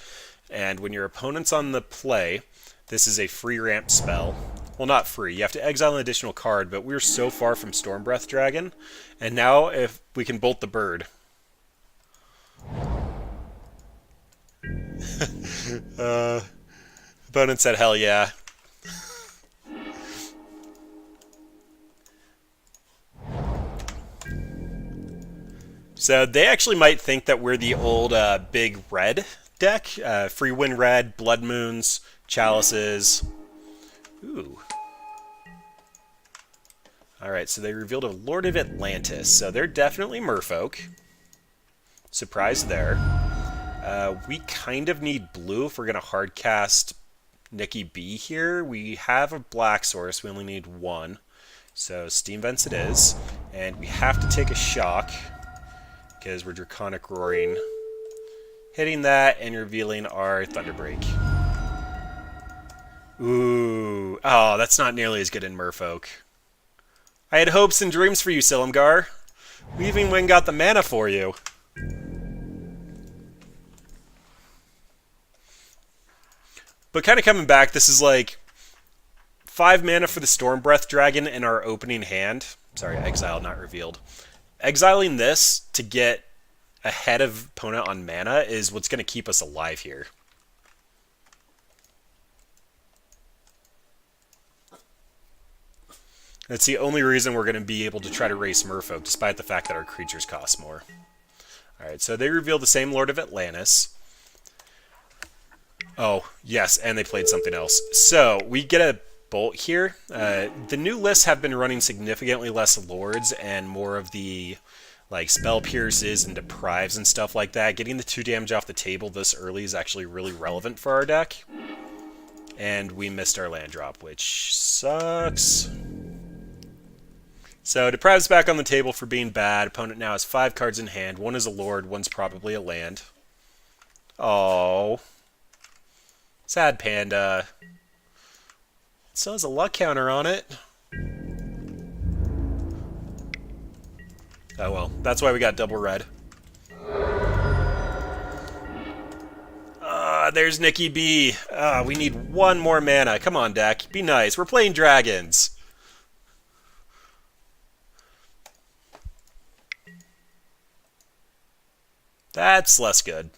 And when your opponent's on the play, this is a free ramp spell. Well, not free. You have to exile an additional card, but we're so far from Stormbreath Dragon. And now if we can bolt the bird. Opponent said, hell yeah. So they actually might think that we're the old big red deck. Free win red, Blood Moons, Chalices. Ooh. Alright, so they revealed a Lord of Atlantis. So they're definitely merfolk. Surprise there. We kind of need blue if we're going to hardcast Nikki B here. We have a black source. We only need 1. So Steam Vents it is. And we have to take a shock because we're Draconic Roaring. Hitting that and revealing our Thunderbreak. Ooh. Oh, that's not nearly as good in Merfolk. I had hopes and dreams for you, Silumgar. We even went and got the mana for you. But kind of coming back, this is like 5 mana for the Stormbreath Dragon in our opening hand. Sorry, exile, not revealed. Exiling this to get ahead of opponent on mana is what's going to keep us alive here. That's the only reason we're going to be able to try to race Merfolk, despite the fact that our creatures cost more. Alright, so they reveal the same Lord of Atlantis. Oh, yes, and they played something else. So, we get a bolt here. The new lists have been running significantly less lords and more of the like spell pierces and deprives and stuff like that. Getting the 2 damage off the table this early is actually really relevant for our deck. And we missed our land drop, which sucks. So deprives back on the table for being bad. Opponent now has 5 cards in hand. 1 is a lord, 1's probably a land. Oh, sad panda. It still has a luck counter on it. Oh well, that's why we got double red. There's Nikki B. We need one more mana. Come on, deck. Be nice. We're playing dragons. That's less good.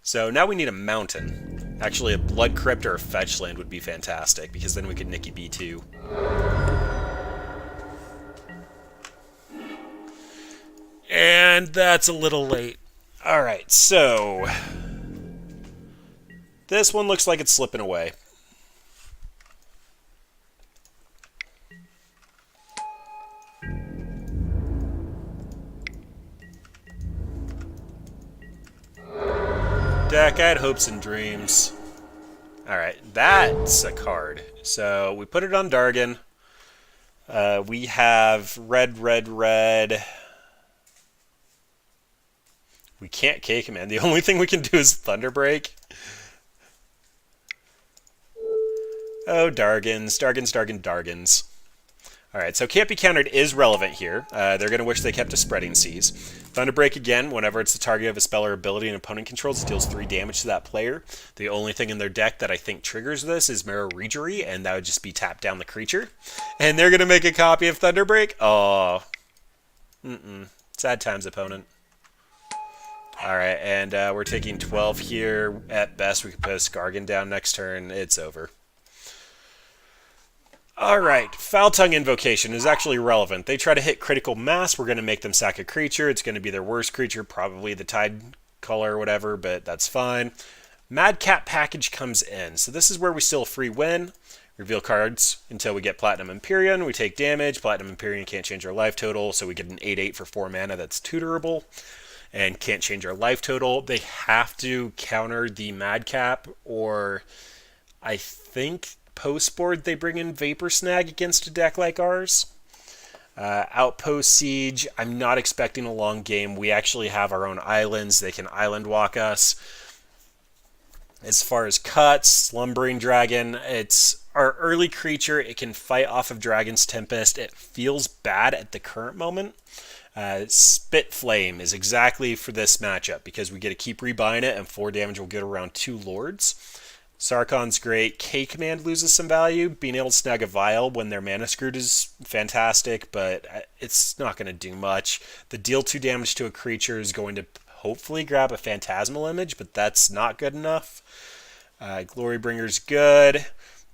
So now we need a mountain. Actually, a Blood Crypt or a Fetch Land would be fantastic, because then we could Nikki B too. And that's a little late. Alright, so this one looks like it's slipping away. Deck, I had hopes and dreams. Alright, that's a card. So we put it on Dargon. We have red, red, red. We can't K-Command. The only thing we can do is Thunderbreak. Oh, Dargons. Dargons, Dargons, Dargons. Alright, so can't be countered is relevant here. They're going to wish they kept a Spreading Seas. Thunderbreak again, whenever it's the target of a spell or ability an opponent controls, it deals 3 damage to that player. The only thing in their deck that I think triggers this is Marrow Regery, and that would just be tap down the creature. And they're going to make a copy of Thunderbreak? Oh. Sad times, opponent. Alright, and we're taking 12 here. At best, we could put a Skargan down next turn. It's over. Alright, Foul Tongue Invocation is actually relevant. They try to hit critical mass, we're going to make them sack a creature. It's going to be their worst creature, probably the Tide color or whatever, but that's fine. Madcap Package comes in. So this is where we still free win. Reveal cards until we get Platinum Empyrean. We take damage. Platinum Empyrean can't change our life total, so we get an 8/8 for 4 mana that's tutorable. And can't change our life total. They have to counter the Madcap, or I think post-board they bring in Vapor Snag against a deck like ours. Outpost Siege, I'm not expecting a long game. We actually have our own islands. They can island walk us. As far as cuts, Slumbering Dragon, it's our early creature. It can fight off of Dragon's Tempest. It feels bad at the current moment. Spit Flame is exactly for this matchup because we get to keep rebuying it, and 4 damage will get around 2 Lords. Sarkon's great. K-Command loses some value. Being able to snag a Vial when they're mana screwed is fantastic, but it's not going to do much. The deal 2 damage to a creature is going to hopefully grab a Phantasmal Image, but that's not good enough. Glorybringer's good.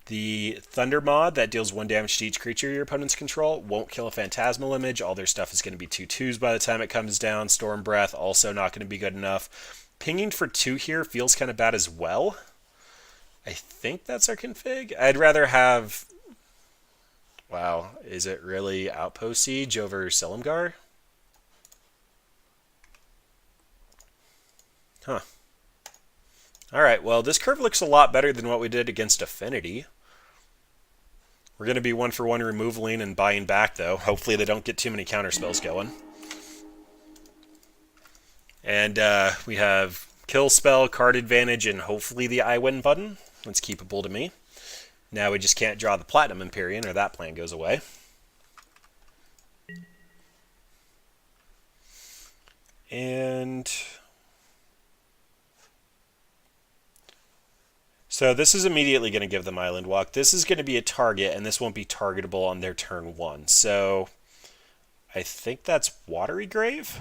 The Thunder Mod that deals 1 damage to each creature your opponents control won't kill a Phantasmal Image. All their stuff is going to be 2/2s by the time it comes down. Storm Breath also not going to be good enough. Pinging for 2 here feels kind of bad as well. I think that's our config. I'd rather have... Wow, is it really Outpost Siege over Selimgar? Huh. Alright, well, this curve looks a lot better than what we did against Affinity. We're going to be 1-for-1 removaling and buying back, though. Hopefully they don't get too many counterspells going. And we have Kill Spell, Card Advantage, and hopefully the I Win button. That's keepable to me. Now we just can't draw the Platinum Empyrean, or that plan goes away. And... so this is immediately going to give them Island Walk. This is going to be a target, and this won't be targetable on their turn 1. So I think that's Watery Grave?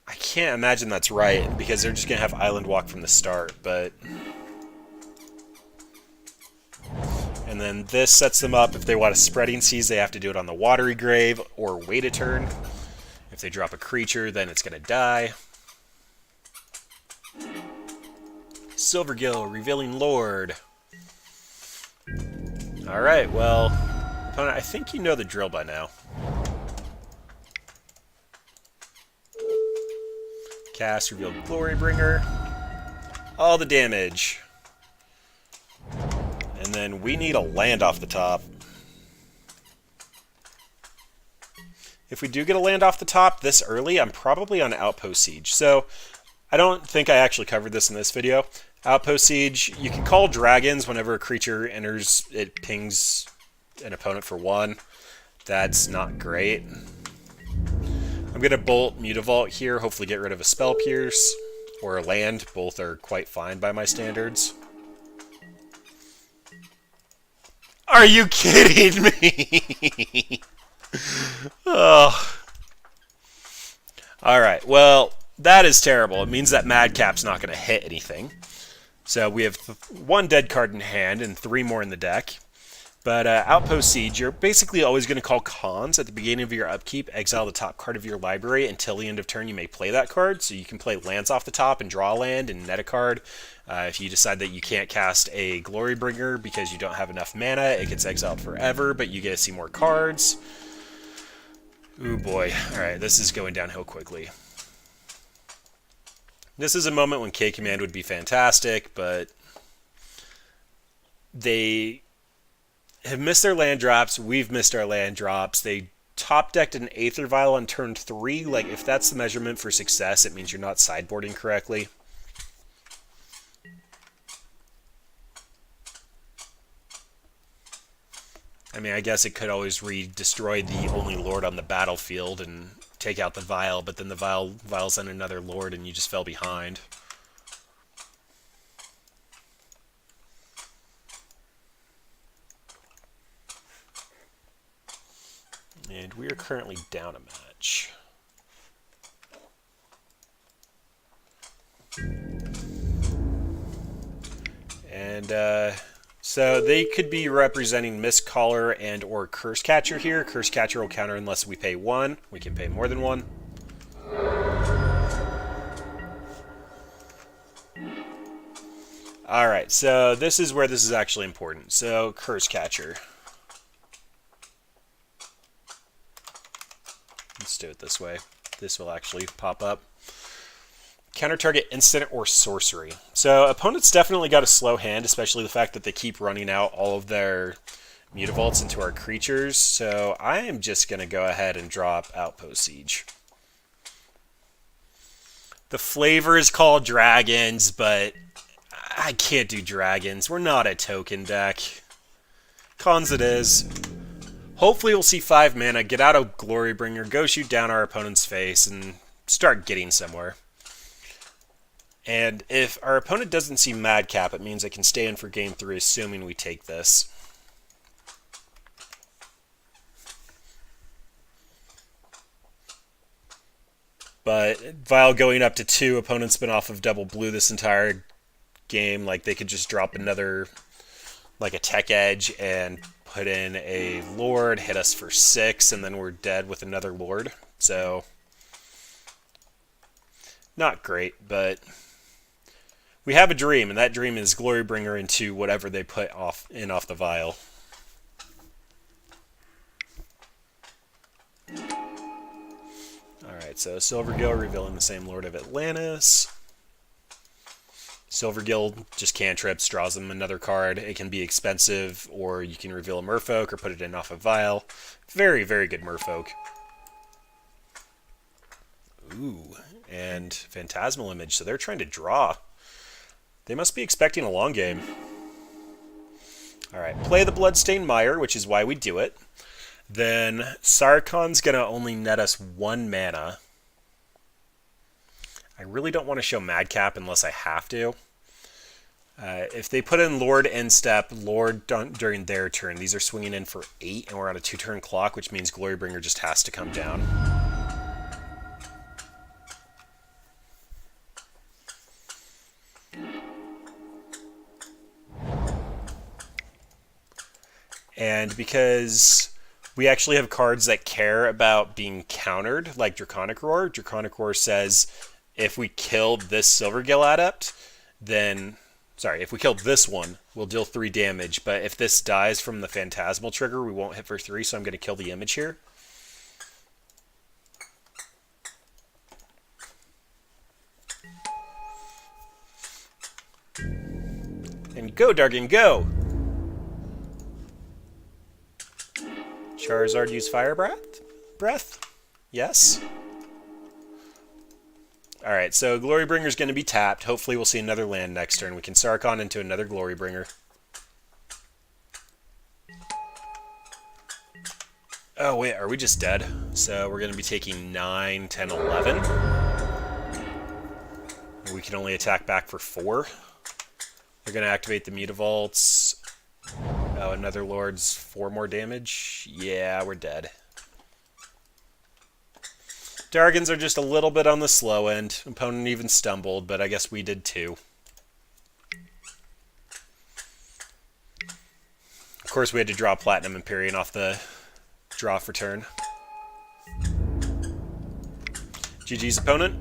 I can't imagine that's right, because they're just going to have Island Walk from the start, but... and then this sets them up. If they want a Spreading Seas, they have to do it on the Watery Grave, or wait a turn. If they drop a creature, then it's going to die. Silvergill, Revealing Lord. Alright, well, opponent, I think you know the drill by now. Cast, Reveal Glorybringer. All the damage. And then we need a land off the top. If we do get a land off the top this early, I'm probably on Outpost Siege. So, I don't think I actually covered this in this video. Outpost Siege, you can call dragons whenever a creature enters, it pings an opponent for 1. That's not great. I'm going to bolt Mutavault here, hopefully get rid of a Spell Pierce or a land. Both are quite fine by my standards. Are you kidding me? Oh. Alright, well, that is terrible. It means that Madcap's not going to hit anything. So we have 1 dead card in hand and 3 more in the deck. But Outpost Siege, you're basically always going to call cons at the beginning of your upkeep, exile the top card of your library. Until the end of turn, you may play that card. So you can play lands off the top and draw a land and net a card. If you decide that you can't cast a Glorybringer because you don't have enough mana, it gets exiled forever, but you get to see more cards. Ooh boy. Alright, this is going downhill quickly. This is a moment when K-Command would be fantastic, but they have missed their land drops. We've missed our land drops. They top-decked an Aether Vial on turn 3. Like, if that's the measurement for success, it means you're not sideboarding correctly. I mean, I guess it could always destroy the only Lord on the battlefield and take out the Vial, but then the Vial's on another Lord and you just fell behind. And we are currently down a match. And, so they could be representing Mistcaller and or Curse Catcher here. Curse Catcher will counter unless we pay 1. We can pay more than 1. Alright, so this is where this is actually important. So, Curse Catcher. Let's do it this way. This will actually pop up. Counter target instant or sorcery. So opponents definitely got a slow hand, especially the fact that they keep running out all of their Mutavaults into our creatures. So I am just going to go ahead and drop Outpost Siege. The flavor is called Dragons, but I can't do Dragons. We're not a token deck. Cons it is. Hopefully we'll see 5 mana, get out a Glorybringer, go shoot down our opponent's face, and start getting somewhere. And if our opponent doesn't see Madcap, it means it can stay in for game 3, assuming we take this. But Vial going up to 2, opponent's been off of double blue this entire game. Like, they could just drop another, like a Tech Edge, and put in a Lord, hit us for 6, and then we're dead with another Lord. So, not great, but we have a dream, and that dream is Glorybringer into whatever they put off the Vial. Alright, so Silvergill revealing the same Lord of Atlantis. Silvergill just cantrips, draws them another card. It can be expensive, or you can reveal a Merfolk or put it in off a Vial. Very, very good Merfolk. Ooh, and Phantasmal Image, so they're trying to draw. They must be expecting a long game. Alright, play the Bloodstained Mire, which is why we do it. Then Sarkon's going to only net us 1 mana. I really don't want to show Madcap unless I have to. If they put in Lord end step, Lord during their turn, these are swinging in for 8, and we're on a 2-turn clock, which means Glorybringer just has to come down. And because we actually have cards that care about being countered, like Draconic Roar says, if we killed this Silvergill Adept, then, sorry, if we killed this one, we'll deal 3 damage, but if this dies from the Phantasmal trigger, we won't hit for 3, so I'm going to kill the image here. And go, Dargan, go! Charizard use Fire Breath? Yes. Alright, so Glorybringer's going to be tapped. Hopefully we'll see another land next turn. We can Sarkon into another Glorybringer. Oh, wait, are we just dead? So we're going to be taking 9, 10, 11. We can only attack back for 4. They're going to activate the Mutavaults. Oh, another Lord's 4 more damage. Yeah, we're dead. Dragons are just a little bit on the slow end. Opponent even stumbled, but I guess we did too. Of course, we had to draw Platinum Empyrean off the draw for turn. GG's opponent.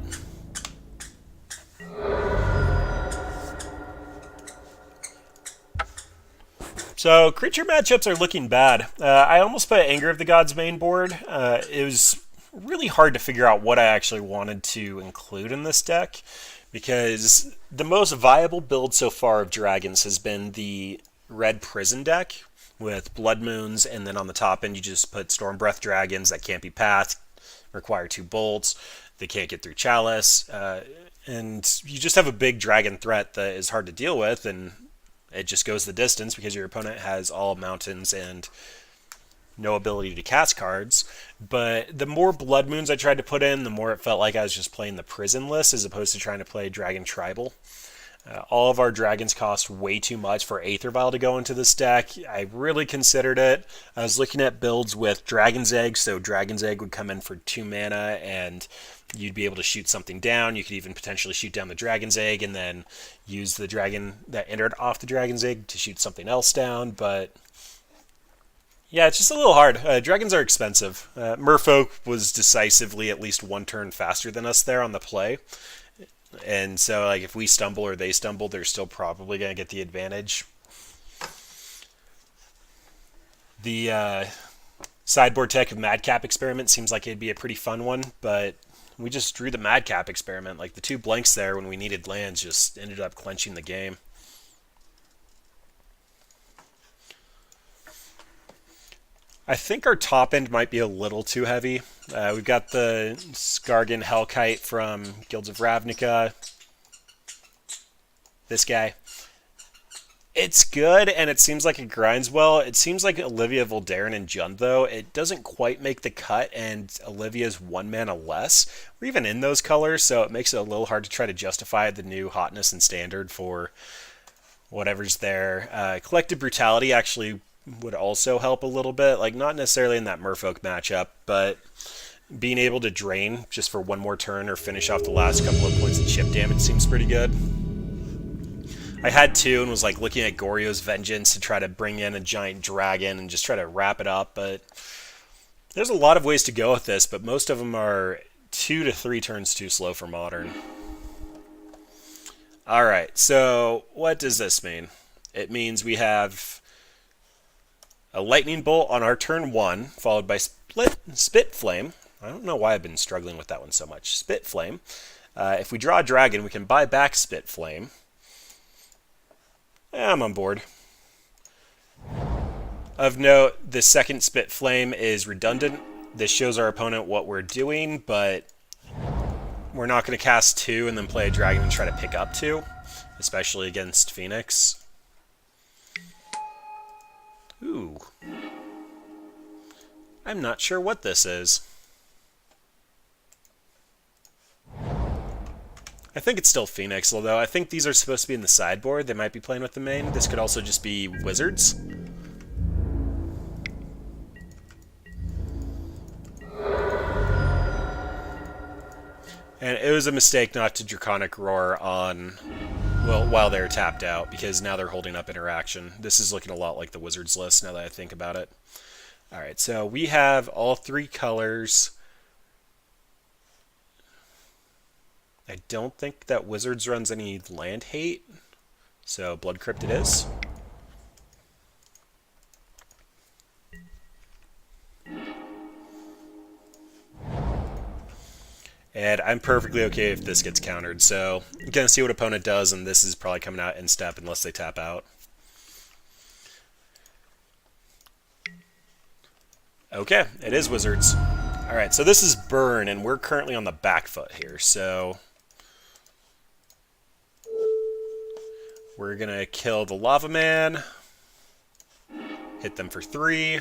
So, creature matchups are looking bad. I almost put Anger of the Gods main board. It was really hard to figure out what I actually wanted to include in this deck, because the most viable build so far of Dragons has been the Red Prison deck, with Blood Moons, and then on the top end you just put Storm Breath Dragons that can't be pathed, require 2 bolts, they can't get through Chalice, and you just have a big dragon threat that is hard to deal with, and it just goes the distance because your opponent has all mountains and no ability to cast cards. But the more Blood Moons I tried to put in, the more it felt like I was just playing the prison list as opposed to trying to play Dragon Tribal. All of our dragons cost way too much for Aether Vial to go into this deck. I really considered it. I was looking at builds with Dragon's Egg, so Dragon's Egg would come in for 2 mana, and you'd be able to shoot something down. You could even potentially shoot down the Dragon's Egg and then use the dragon that entered off the Dragon's Egg to shoot something else down, but yeah, it's just a little hard. Dragons are expensive. Merfolk was decisively at least 1 turn faster than us there on the play. And so, like, if we stumble or they stumble, they're still probably going to get the advantage. The sideboard tech of Madcap Experiment seems like it'd be a pretty fun one, but we just drew the Madcap Experiment. Like, the 2 blanks there when we needed lands just ended up clenching the game. I think our top end might be a little too heavy. We've got the Skargan Hellkite from Guilds of Ravnica. This guy. It's good, and it seems like it grinds well. It seems like Olivia, Voldaren, and Jund, though, it doesn't quite make the cut, and Olivia's 1 mana less. We're even in those colors, so it makes it a little hard to try to justify the new hotness and standard for whatever's there. Collective Brutality actually would also help a little bit, like not necessarily in that Merfolk matchup, but being able to drain just for 1 more turn or finish off the last couple of points of chip damage seems pretty good. I had 2 and was like looking at Goryo's Vengeance to try to bring in a giant dragon and just try to wrap it up, but there's a lot of ways to go with this, but most of them are 2 to 3 turns too slow for Modern. Alright, so what does this mean? It means we have a Lightning Bolt on our turn 1, followed by Spit Flame. I don't know why I've been struggling with that one so much. Spit Flame. If we draw a dragon, we can buy back Spit Flame. I'm on board. Of note, the second Spit Flame is redundant. This shows our opponent what we're doing, but we're not going to cast 2 and then play a dragon and try to pick up 2, especially against Phoenix. Ooh. I'm not sure what this is. I think it's still Phoenix, although I think these are supposed to be in the sideboard. They might be playing with the main. This could also just be Wizards. And it was a mistake not to Draconic Roar on, well, while they're tapped out, because now they're holding up interaction. This is looking a lot like the Wizards list now that I think about it. Alright, so we have all 3 colors. I don't think that Wizards runs any land hate, so Blood Crypt it is. And I'm perfectly okay if this gets countered, so I'm going to see what opponent does, and this is probably coming out in step unless they tap out. Okay, it is Wizards. Alright, so this is Burn, and we're currently on the back foot here, so we're going to kill the Lava Man, hit them for 3.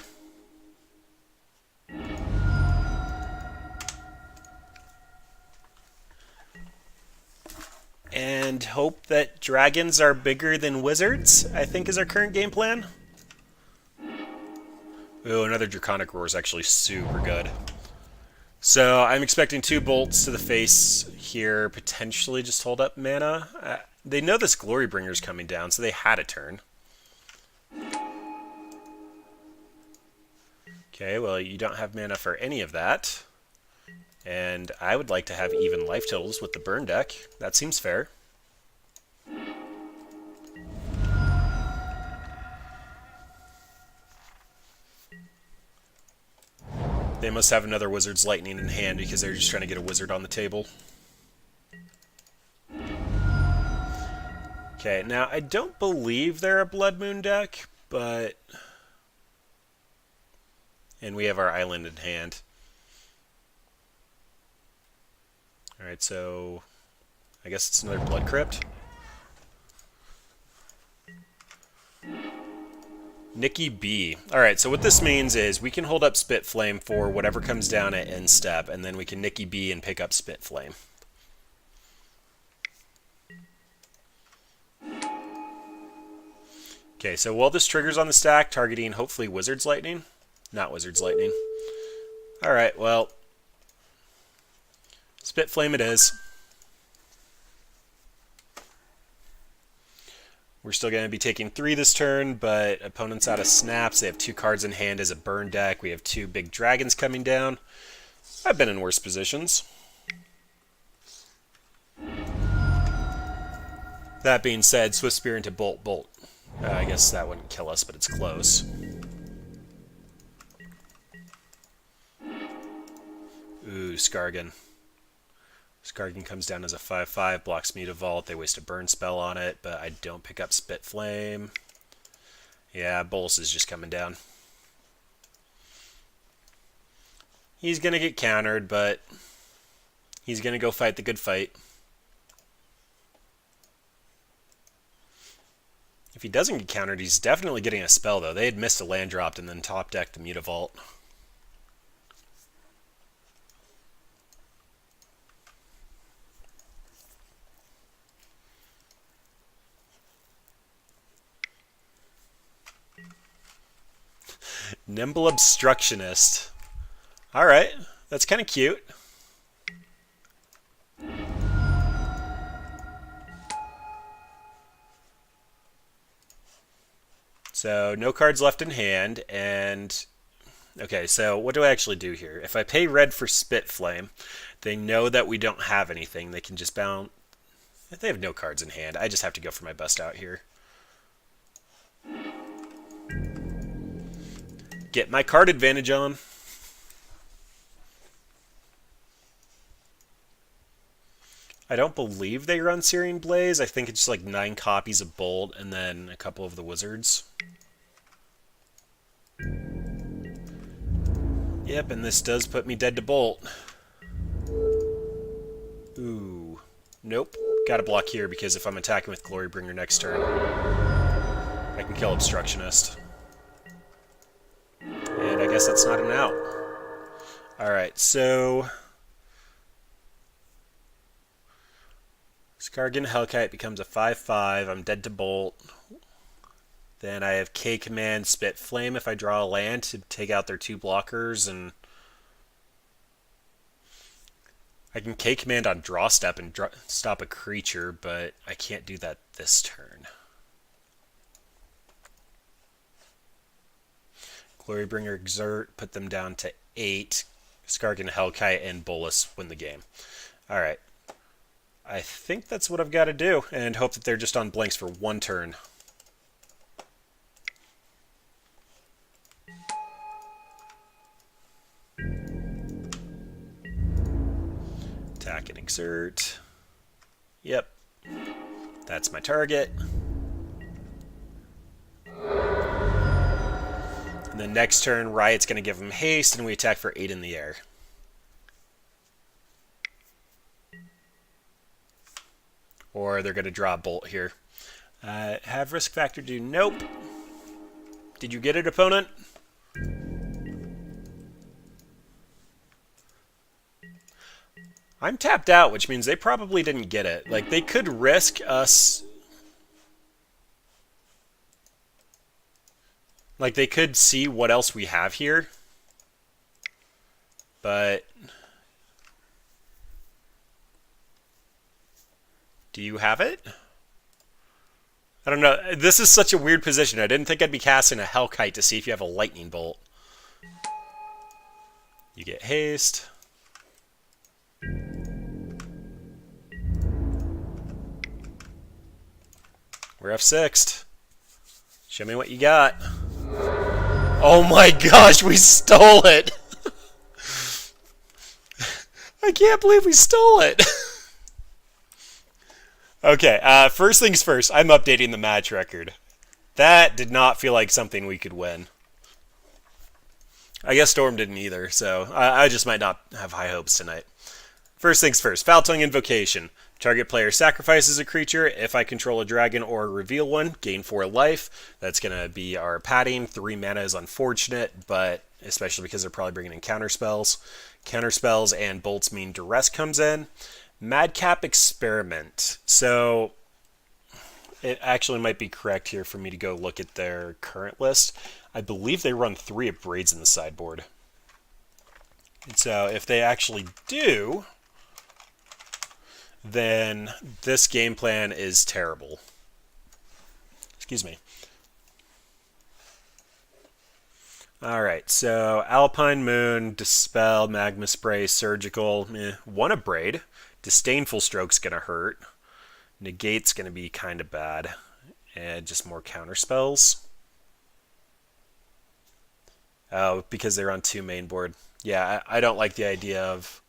and hope that dragons are bigger than wizards, I think is our current game plan. Ooh, another Draconic Roar is actually super good. So I'm expecting 2 bolts to the face here, potentially just hold up mana. They know this Glorybringer's coming down, so they had a turn. Okay, well, you don't have mana for any of that. And I would like to have even life totals with the burn deck. That seems fair. They must have another Wizard's Lightning in hand because they're just trying to get a wizard on the table. Okay, now I don't believe they're a Blood Moon deck, but... And we have our island in hand. Alright, so... I guess it's another Blood Crypt. Nikki B. Alright, so what this means is we can hold up Spitflame for whatever comes down at end step, and then we can Nikki B and pick up Spitflame. Okay, so while this triggers on the stack, targeting hopefully Wizard's Lightning. Not Wizard's Lightning. Alright, well... Spitflame it is. We're still going to be taking 3 this turn, but opponent's out of snaps. They have 2 cards in hand as a burn deck. We have 2 big dragons coming down. I've been in worse positions. That being said, Swift Spear into Bolt, Bolt. I guess that wouldn't kill us, but it's close. Ooh, Skargan. Skargan comes down as a 5/5, blocks me to vault. They waste a burn spell on it, but I don't pick up Spitflame. Yeah, Bolas is just coming down. He's going to get countered, but he's going to go fight the good fight. If he doesn't get countered, he's definitely getting a spell, though. They had missed a land dropped and then top decked the Mutavault. Nimble Obstructionist. Alright, that's kind of cute. So, no cards left in hand, and... Okay, so what do I actually do here? If I pay red for Spitflame, they know that we don't have anything. They can just bounce... They have no cards in hand. I just have to go for my best out here. Get my card advantage on. I don't believe they run Searing Blaze. I think it's just like 9 copies of Bolt and then a couple of the wizards. Yep, and this does put me dead to Bolt. Ooh. Nope. Gotta block here because if I'm attacking with Glorybringer next turn, I can kill Obstructionist. And I guess that's not an out. Alright, so... Skargan Hellkite becomes a 5/5. I'm dead to Bolt. Then I have K-Command Spitflame if I draw a land to take out their 2 blockers, and I can K-Command on draw step and stop a creature, but I can't do that this turn. Glorybringer Exert, put them down to 8. Skargan Hellkite and Bolas win the game. Alright. I think that's what I've got to do, and hope that they're just on blanks for 1 turn. Attack and exert. Yep. That's my target. And then next turn, Riot's going to give him haste, and we attack for 8 in the air. Or they're going to draw a bolt here. Have risk factor do nope. Did you get it, opponent? I'm tapped out, which means they probably didn't get it. Like, they could risk us... Like, they could see what else we have here. But... Do you have it? I don't know. This is such a weird position. I didn't think I'd be casting a Hellkite to see if you have a Lightning Bolt. You get haste. We're F6'd. Show me what you got. Oh my gosh, we stole it! I can't believe we stole it! Okay, first things first, I'm updating the match record. That did not feel like something we could win. I guess Storm didn't either, so I just might not have high hopes tonight. First things first, Foul Tongue Invocation. Target player sacrifices a creature. If I control a dragon or reveal one, gain 4 life. That's going to be our padding. 3 mana is unfortunate, but especially because they're probably bringing in counterspells. Counterspells and bolts mean duress comes in. Madcap Experiment. So it actually might be correct here for me to go look at their current list. I believe they run 3 Abrades in the sideboard. And so if they actually do, then this game plan is terrible. Excuse me. Alright, so Alpine Moon, Dispel, Magma Spray, Surgical, 1 Abrade. Disdainful Stroke's going to hurt. Negate's going to be kind of bad. And just more counterspells. Oh, because they're on 2 main board. Yeah, I don't like the idea of...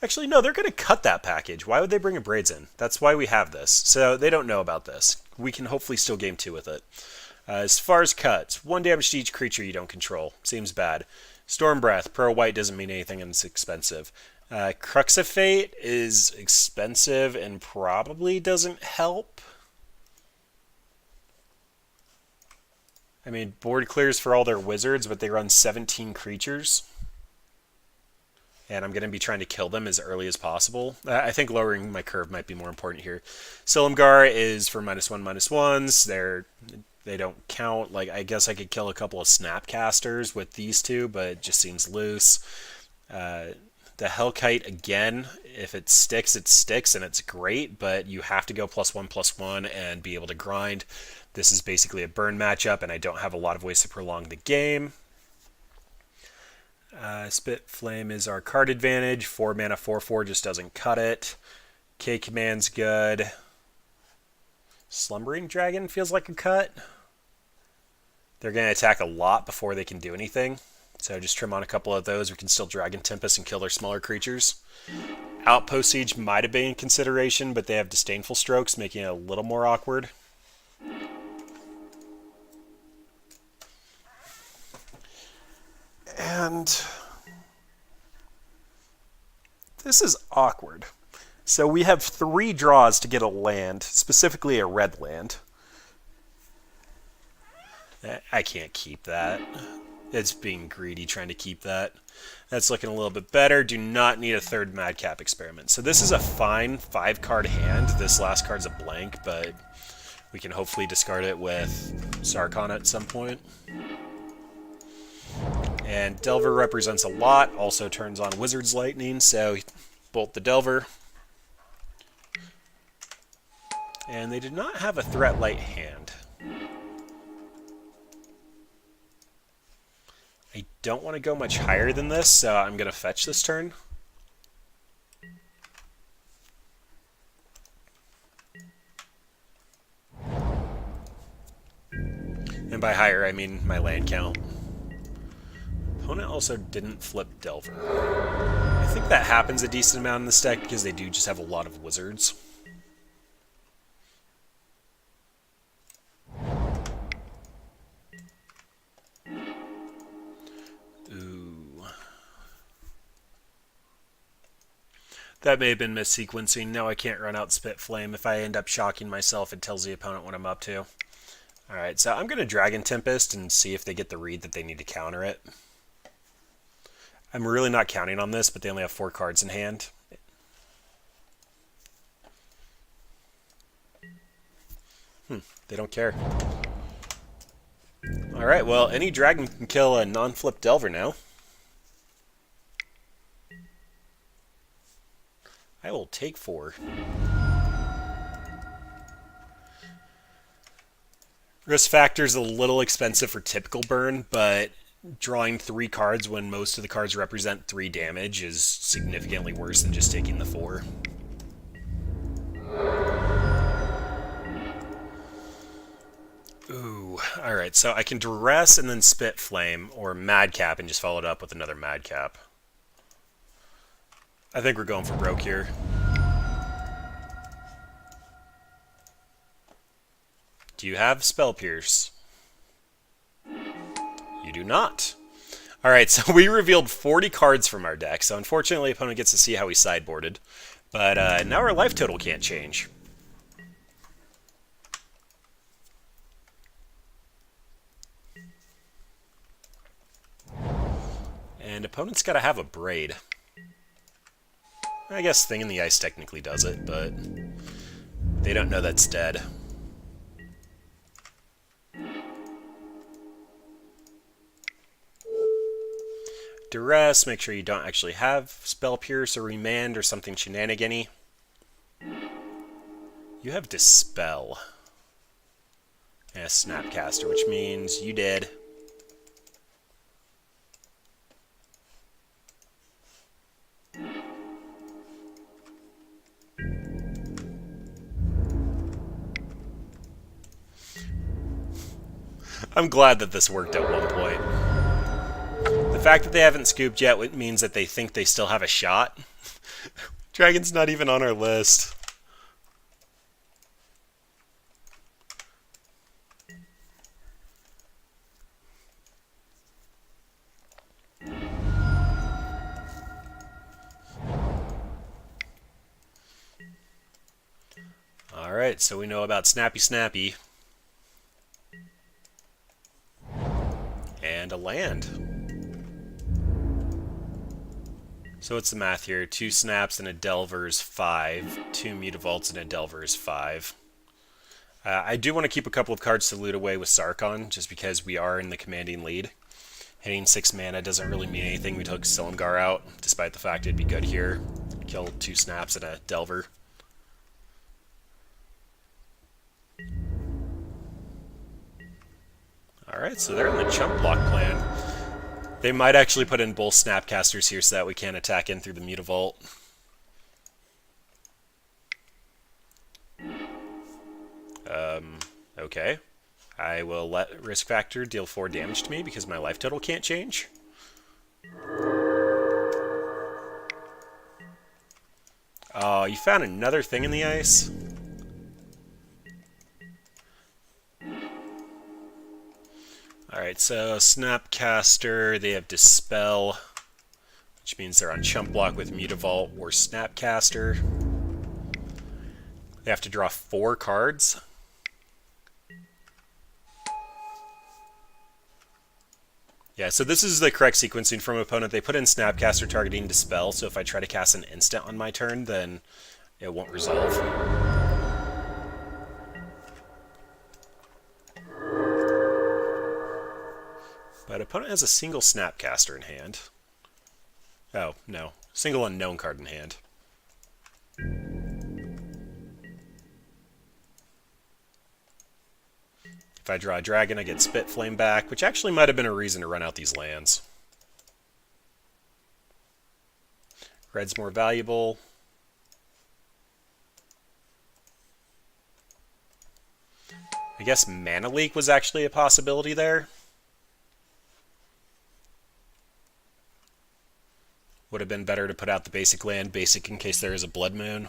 Actually, no, they're going to cut that package. Why would they bring Abrades in? That's why we have this. So they don't know about this. We can hopefully still game 2 with it. As far as cuts, 1 damage to each creature you don't control. Seems bad. Storm Breath, Pearl White doesn't mean anything and it's expensive. Crux of Fate is expensive and probably doesn't help. I mean, board clears for all their wizards, but they run 17 creatures. And I'm going to be trying to kill them as early as possible. I think lowering my curve might be more important here. Silumgar is for -1/-1s. They don't count. Like, I guess I could kill a couple of Snapcasters with these 2, but it just seems loose. The Hellkite, again, if it sticks, and it's great, but you have to go +1/+1 and be able to grind. This is basically a burn matchup, and I don't have a lot of ways to prolong the game. Spit Flame is our card advantage. 4 mana, 4/4 just doesn't cut it. K Command's good. Slumbering Dragon feels like a cut. They're going to attack a lot before they can do anything. So just trim on a couple of those. We can still Dragon Tempest and kill their smaller creatures. Outpost Siege might have been in consideration, but they have Disdainful Strokes, making it a little more awkward. And this is awkward. So we have 3 draws to get a land, specifically a red land. I can't keep that. It's being greedy trying to keep that. That's looking a little bit better. Do not need a 3rd Madcap Experiment. So this is a fine 5-card hand. This last card's a blank, but we can hopefully discard it with Sarkhan at some point. And Delver represents a lot. Also turns on Wizard's Lightning, so bolt the Delver. And they did not have a Threat Light hand. I don't want to go much higher than this, so I'm going to fetch this turn. And by higher, I mean my land count. Opponent also didn't flip Delver. I think that happens a decent amount in this deck because they do just have a lot of wizards. That may have been missequencing. No, I can't run out Spit Flame. If I end up shocking myself, it tells the opponent what I'm up to. Alright, so I'm going to Dragon Tempest and see if they get the read that they need to counter it. I'm really not counting on this, but they only have 4 cards in hand. They don't care. Alright, well, any dragon can kill a non-flip Delver now. I will take 4. Risk factor is a little expensive for typical burn, but drawing 3 cards when most of the cards represent 3 damage is significantly worse than just taking the 4. Ooh, alright, so I can Duress and then Spit Flame, or Madcap and just follow it up with another Madcap. I think we're going for broke here. Do you have Spell Pierce? You do not. Alright, so we revealed 40 cards from our deck, so unfortunately the opponent gets to see how we sideboarded. But now our life total can't change. And opponent's got to have a Braid. I guess Thing in the Ice technically does it, but they don't know that's dead. Duress, make sure you don't actually have Spell Pierce or Remand or something shenanigan-y. You have Dispel. And a Snapcaster, which means you did. I'm glad that this worked at one point. The fact that they haven't scooped yet means that they think they still have a shot. Dragon's not even on our list. Alright, so we know about Snappy Snappy. And a land. So what's the math here? 2 snaps and a Delver is 5. 2 Mutavaults and a Delver is 5. I do want to keep a couple of cards to loot away with Sarkon, just because we are in the commanding lead. Hitting 6 mana doesn't really mean anything. We took Silumgar out, despite the fact it'd be good here. Kill 2 snaps and a Delver. Alright, so they're in the chump block plan. They might actually put in both Snapcasters here so that we can't attack in through the Mutavault. Okay. I will let Risk Factor deal 4 damage to me because my life total can't change. Oh, you found another Thing in the Ice? Alright, so Snapcaster, they have Dispel, which means they're on chump block with Mutavault or Snapcaster. They have to draw 4 cards. Yeah, so this is the correct sequencing from opponent. They put in Snapcaster targeting Dispel, so if I try to cast an instant on my turn, then it won't resolve. But opponent has a single Snapcaster in hand. Oh, no. Single unknown card in hand. If I draw a dragon, I get Spit Flame back, which actually might have been a reason to run out these lands. Red's more valuable. I guess Mana Leak was actually a possibility there. Would have been better to put out the basic land, basic in case there is a Blood Moon.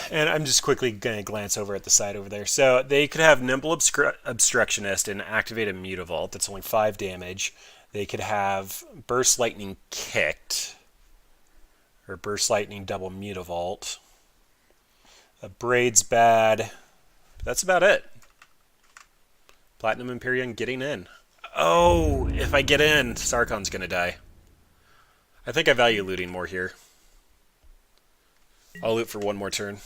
And I'm just quickly going to glance over at the side over there. So they could have Nimble Obstructionist and activate a Mutavault. That's only 5 damage. They could have Burst Lightning Kicked. Or Burst Lightning double Mutavault. A Braid's bad. That's about it. Platinum Empyrean getting in. Oh, if I get in, Sarkon's gonna die. I think I value looting more here. I'll loot for one more turn.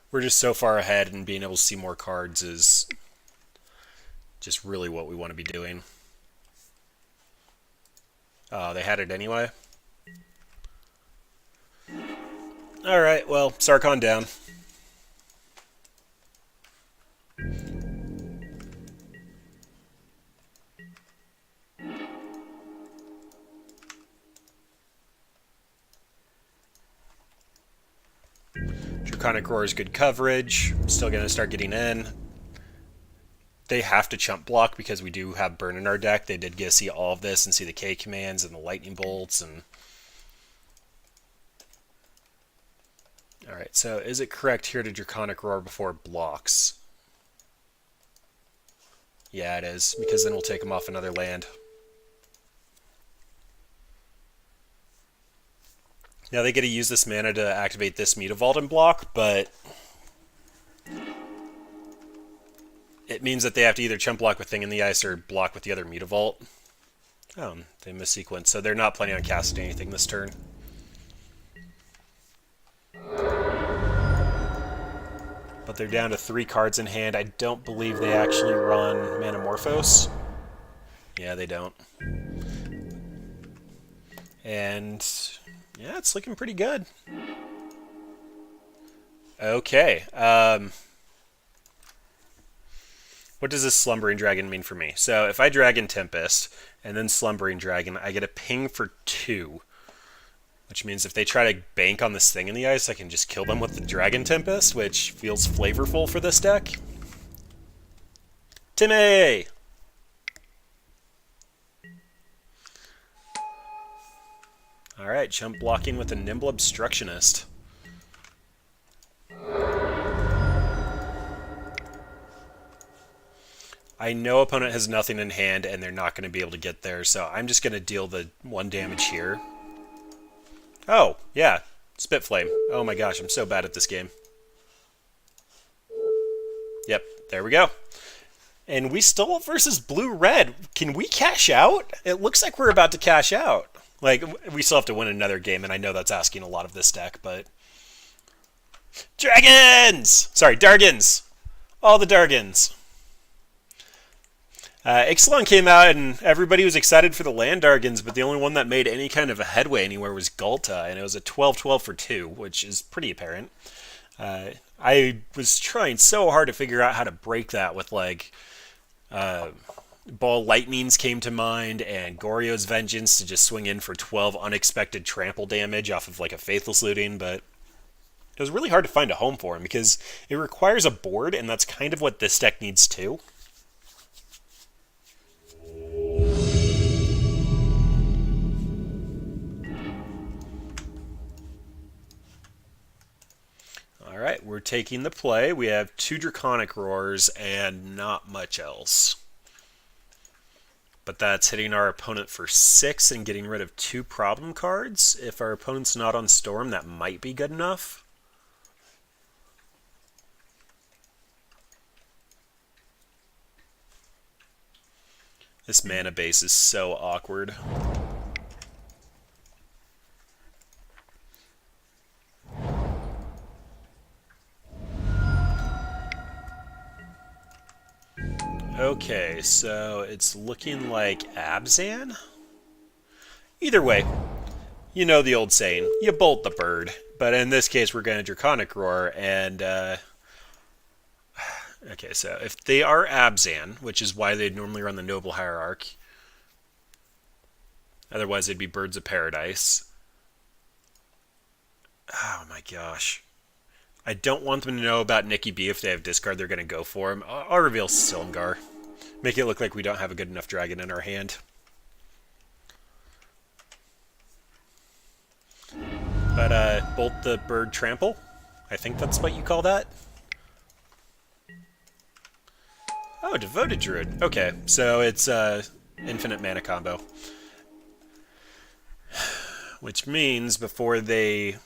We're just so far ahead, and being able to see more cards is just really what we want to be doing. Oh, they had it anyway? Alright, well, Sarkon down. Draconic Roar is good coverage. Still going to start getting in. They have to chump block because we do have burn in our deck. They did get to see all of this and see the K commands and the lightning bolts. And alright, so is it correct here to Draconic Roar before it blocks? Yeah, it is, because then we'll take them off another land. Now they get to use this mana to activate this Mutavault and block, but it means that they have to either chump block with Thing in the Ice or block with the other Mutavault. Oh, they missequenced, so they're not planning on casting anything this turn. But they're down to 3 cards in hand. I don't believe they actually run Manamorphose. Yeah, they don't. And yeah, it's looking pretty good. Okay. What does this Slumbering Dragon mean for me? So if I Dragon Tempest and then Slumbering Dragon, I get a ping for 2. Which means if they try to bank on this Thing in the Ice, I can just kill them with the Dragon Tempest, which feels flavorful for this deck. Timmy! Alright, jump blocking with a Nimble Obstructionist. I know opponent has nothing in hand and they're not going to be able to get there, so I'm just going to deal the 1 damage here. Oh, yeah. Spitflame. Oh my gosh, I'm so bad at this game. Yep, there we go. And we still versus blue-red. Can we cash out? It looks like we're about to cash out. Like, we still have to win another game, and I know that's asking a lot of this deck, but... Dragons! Sorry, Dargans! All the Dargans. Ixalan came out and everybody was excited for the land Dargans, but the only one that made any kind of a headway anywhere was Ghalta, and it was a 12-12 for 2, which is pretty apparent. I was trying so hard to figure out how to break that with, like, Ball Lightnings came to mind, and Goryo's Vengeance to just swing in for 12 unexpected trample damage off of, like, a Faithless Looting, but it was really hard to find a home for him, because it requires a board, and that's kind of what this deck needs too. Alright, we're taking the play. We have 2 Draconic Roars and not much else. But that's hitting our opponent for 6 and getting rid of 2 problem cards. If our opponent's not on Storm, that might be good enough. This mana base is so awkward. Okay, so it's looking like Abzan? Either way, you know the old saying, you bolt the bird. But in this case, we're going to Draconic Roar, and... okay, so if they are Abzan, which is why they'd normally run the Noble Hierarch, otherwise they'd be Birds of Paradise. Oh my gosh. I don't want them to know about Nikki B. If they have discard, they're going to go for him. I'll reveal Silumgar. Make it look like we don't have a good enough dragon in our hand. But, bolt the bird trample? I think that's what you call that. Oh, Devoted Druid. Okay, so it's infinite mana combo. Which means before they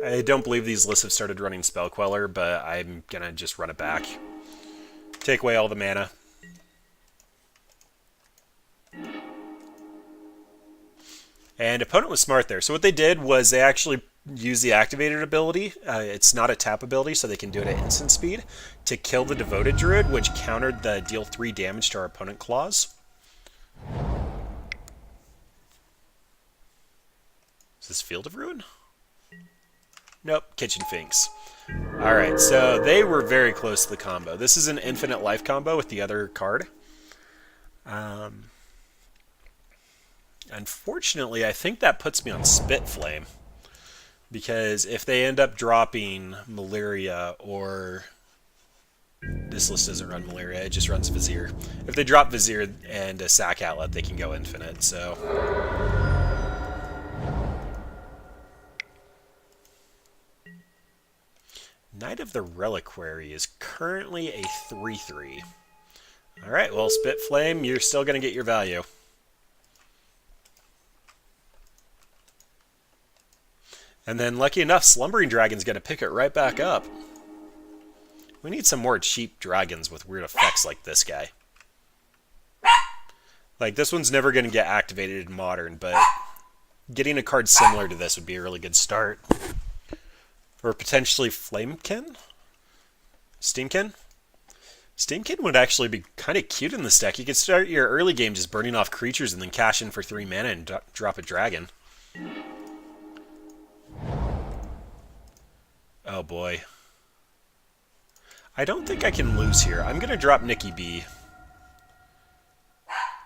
I don't believe these lists have started running Spell Queller, but I'm going to just run it back. Take away all the mana. And opponent was smart there. So what they did was they actually used the activated ability. It's not a tap ability, so they can do it at instant speed to kill the Devoted Druid, which countered the deal 3 damage to our opponent clause. Is this Field of Ruin? Nope, Kitchen Finks. Alright, so they were very close to the combo. This is an infinite life combo with the other card. Unfortunately, I think that puts me on Spitflame. Because if they end up dropping Malaria or... This list doesn't run Malaria, it just runs Vizier. If they drop Vizier and a Sack Outlet, they can go infinite, so... Knight of the Reliquary is currently a 3/3. Alright, well, Spitflame, you're still going to get your value. And then, lucky enough, Slumbering Dragon's going to pick it right back up. We need some more cheap dragons with weird effects like this guy. Like, this one's never going to get activated in Modern, but getting a card similar to this would be a really good start. Or potentially Flamekin? Steamkin? Steamkin would actually be kind of cute in this deck. You could start your early game just burning off creatures and then cash in for 3 mana and drop a dragon. Oh boy. I don't think I can lose here. I'm going to drop Nikki B.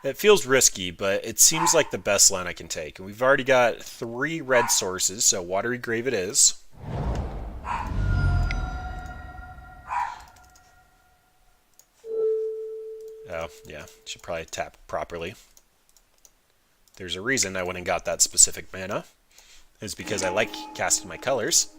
It feels risky, but it seems like the best line I can take. And we've already got 3 red sources, so Watery Grave it is. Oh, yeah. Should probably tap properly. There's a reason I went and got that specific mana. It's because I like casting my colors.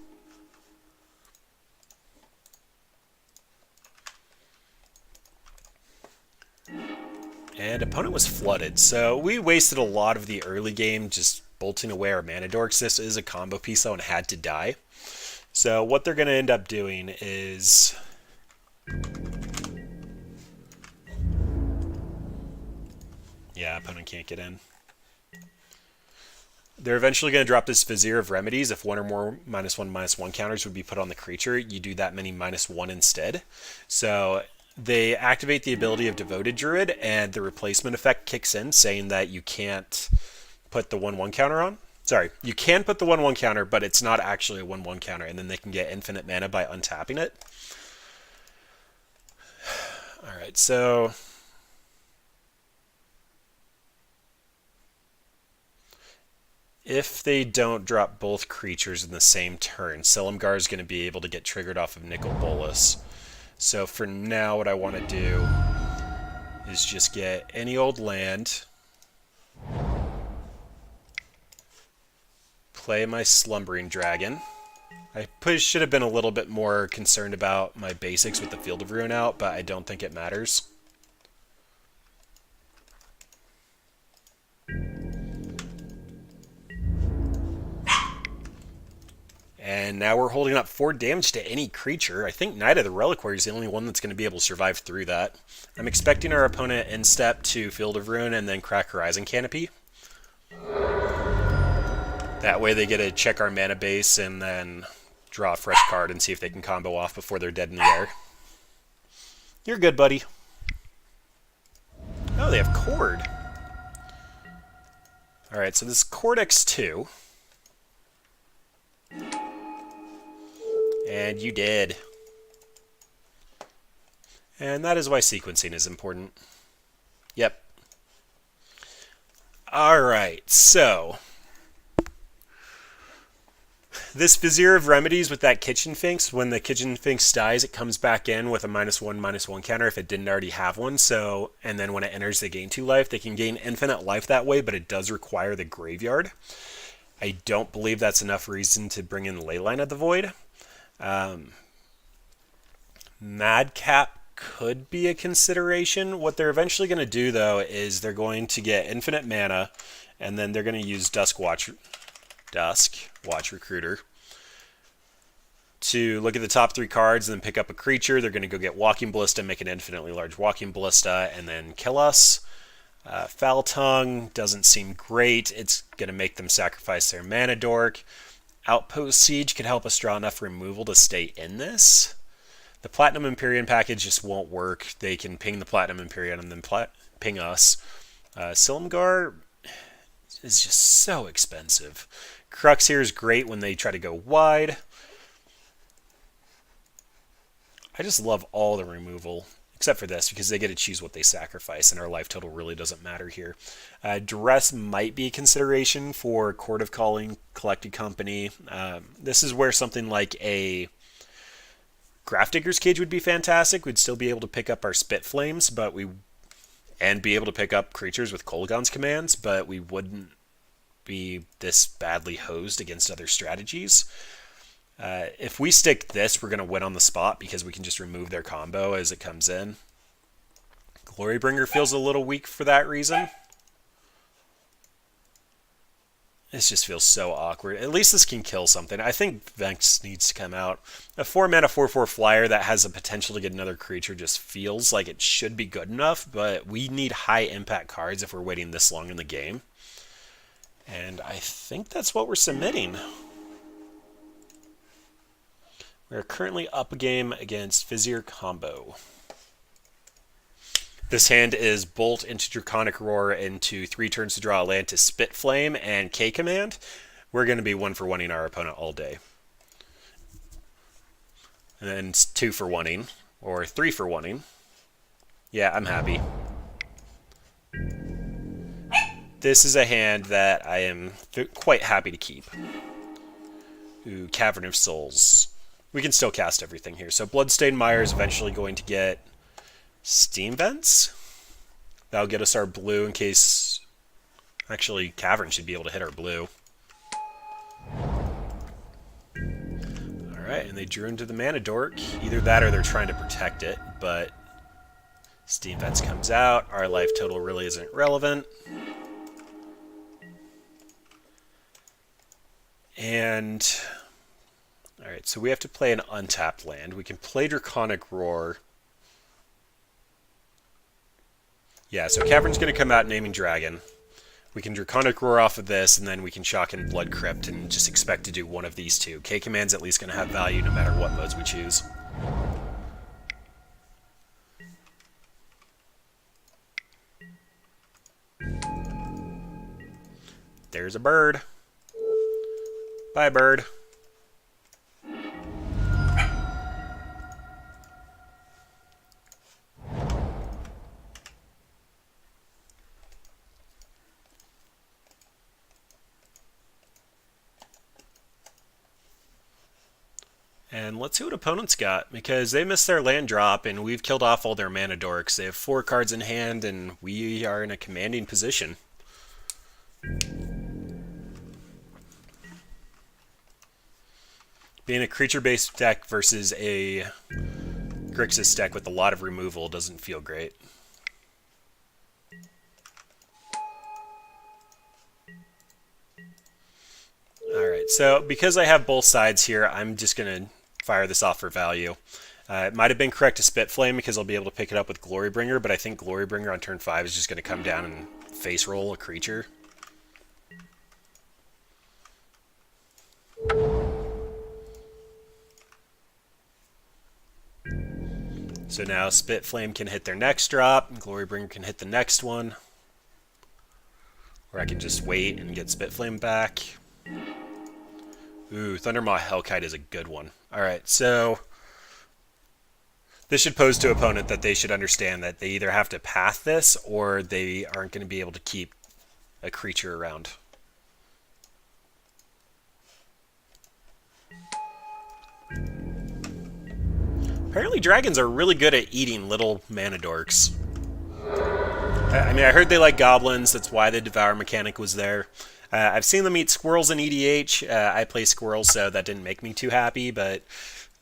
And opponent was flooded, so we wasted a lot of the early game just bolting away our mana dorks. This is a combo piece though and had to die. So what they're going to end up doing is... Yeah, opponent can't get in. They're eventually going to drop this Vizier of Remedies. If one or more -1/-1 counters would be put on the creature, you do that many -1 instead. So they activate the ability of Devoted Druid, and the replacement effect kicks in, saying that you can't put the 1/1 counter on. Sorry, you can put the 1/1 counter, but it's not actually a 1/1 counter, and then they can get infinite mana by untapping it. Alright, so... if they don't drop both creatures in the same turn, Silumgar is going to be able to get triggered off of Nicol Bolas. So for now, what I want to do is just get any old land, play my Slumbering Dragon. I should have been a little bit more concerned about my basics with the Field of Ruin out, but I don't think it matters. And now we're holding up 4 damage to any creature. I think Knight of the Reliquary is the only one that's going to be able to survive through that. I'm expecting our opponent in step to Field of Ruin and then crack Horizon Canopy. That way they get to check our mana base and then draw a fresh card and see if they can combo off before they're dead in the air. You're good, buddy. Oh, they have Chord. Alright, so this is Chord X2. And you did. And that is why sequencing is important. Yep. Alright, so... this Vizier of Remedies with that Kitchen Finks, when the Kitchen Finks dies, it comes back in with a -1/-1 counter if it didn't already have one. So, and then when it enters, they gain 2 life. They can gain infinite life that way, but it does require the graveyard. I don't believe that's enough reason to bring in Leyline of the Void. Madcap could be a consideration. What they're eventually going to do, though, is they're going to get infinite mana, and then they're going to use Dusk Watch Recruiter. to look at the top 3 cards and then pick up a creature. They're going to go get Walking Ballista, make an infinitely large Walking Ballista, and then kill us. Foul Tongue doesn't seem great. It's going to make them sacrifice their Mana Dork. Outpost Siege could help us draw enough removal to stay in this. The Platinum Empyrean package just won't work. They can ping the Platinum Empyrean and then ping us. Silumgar is just so expensive. Crux here is great when they try to go wide. I just love all the removal, except for this, because they get to choose what they sacrifice, and our life total really doesn't matter here. Duress might be a consideration for Court of Calling, Collected Company. This is where something like a Grafdigger's Cage would be fantastic. We'd still be able to pick up our Spit Flames, and be able to pick up creatures with Kolaghan's commands, but we wouldn't be this badly hosed against other strategies. If we stick this, we're going to win on the spot because we can just remove their combo as it comes in. Glorybringer feels a little weak for that reason. This just feels so awkward. At least this can kill something. I think Vex needs to come out. A 4-mana 4/4 flyer that has the potential to get another creature just feels like it should be good enough, but we need high impact cards if we're waiting this long in the game. And I think that's what we're submitting. We're currently up a game against Vizier Combo. This hand is Bolt into Draconic Roar into 3 turns to draw a land to Spit Flame and K Command. We're going to be 1-for-1ing our opponent all day. And then 2-for-1ing, or 3-for-1ing. Yeah, I'm happy. This is a hand that I am quite happy to keep. Ooh, Cavern of Souls. We can still cast everything here. So Bloodstained Mire is eventually going to get Steam Vents. That'll get us our blue in case... Actually, Cavern should be able to hit our blue. Alright, and they drew into the Mana Dork. Either that or they're trying to protect it, but Steam Vents comes out. Our life total really isn't relevant. And... Alright, so we have to play an untapped land. We can play Draconic Roar. Yeah, so Cavern's going to come out naming Dragon. We can Draconic Roar off of this, and then we can shock in Blood Crypt and just expect to do one of these two. K-Command's at least going to have value no matter what modes we choose. There's a bird. Bye, bird. And let's see what opponents got, because they missed their land drop, and we've killed off all their mana dorks. They have 4 cards in hand, and we are in a commanding position. Being a creature-based deck versus a Grixis deck with a lot of removal doesn't feel great. Alright, so because I have both sides here, I'm just going to fire this off for value. It might have been correct to Spit Flame because I'll be able to pick it up with Glorybringer, but I think Glorybringer on turn 5 is just going to come down and face roll a creature. So now Spit Flame can hit their next drop, and Glorybringer can hit the next one. Or I can just wait and get Spit Flame back. Ooh, Thundermaw Hellkite is a good one. Alright, so this should pose to opponent that they should understand that they either have to path this or they aren't going to be able to keep a creature around. Apparently dragons are really good at eating little mana dorks. I mean, I heard they like goblins, that's why the Devour mechanic was there. I've seen them eat squirrels in EDH. I play squirrels, so that didn't make me too happy, but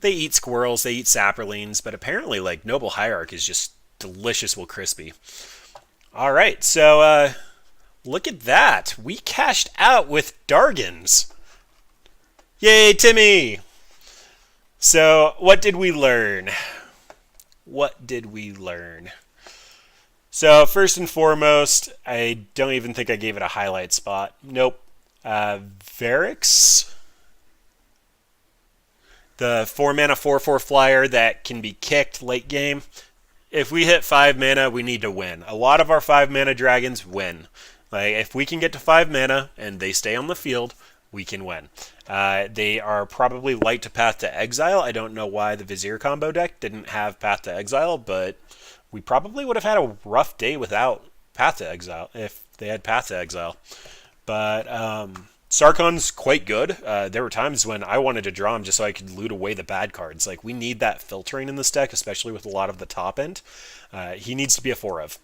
they eat squirrels, they eat saprolines, but apparently, like, Noble Hierarch is just delicious while crispy. Alright, so, look at that. We cashed out with Dargans. Yay, Timmy! So, what did we learn? What did we learn? So, first and foremost, I don't even think I gave it a highlight spot. Nope. Varix, the 4 mana 4/4 flyer that can be kicked late game. If we hit 5 mana, we need to win. A lot of our 5 mana dragons win. Like, if we can get to 5 mana and they stay on the field, we can win. They are probably light to Path to Exile. I don't know why the Vizier combo deck didn't have Path to Exile, but we probably would have had a rough day without Path to Exile if they had Path to Exile. But Sarkhan's quite good. There were times when I wanted to draw him just so I could loot away the bad cards. Like, we need that filtering in this deck, especially with a lot of the top end. He needs to be a 4-of.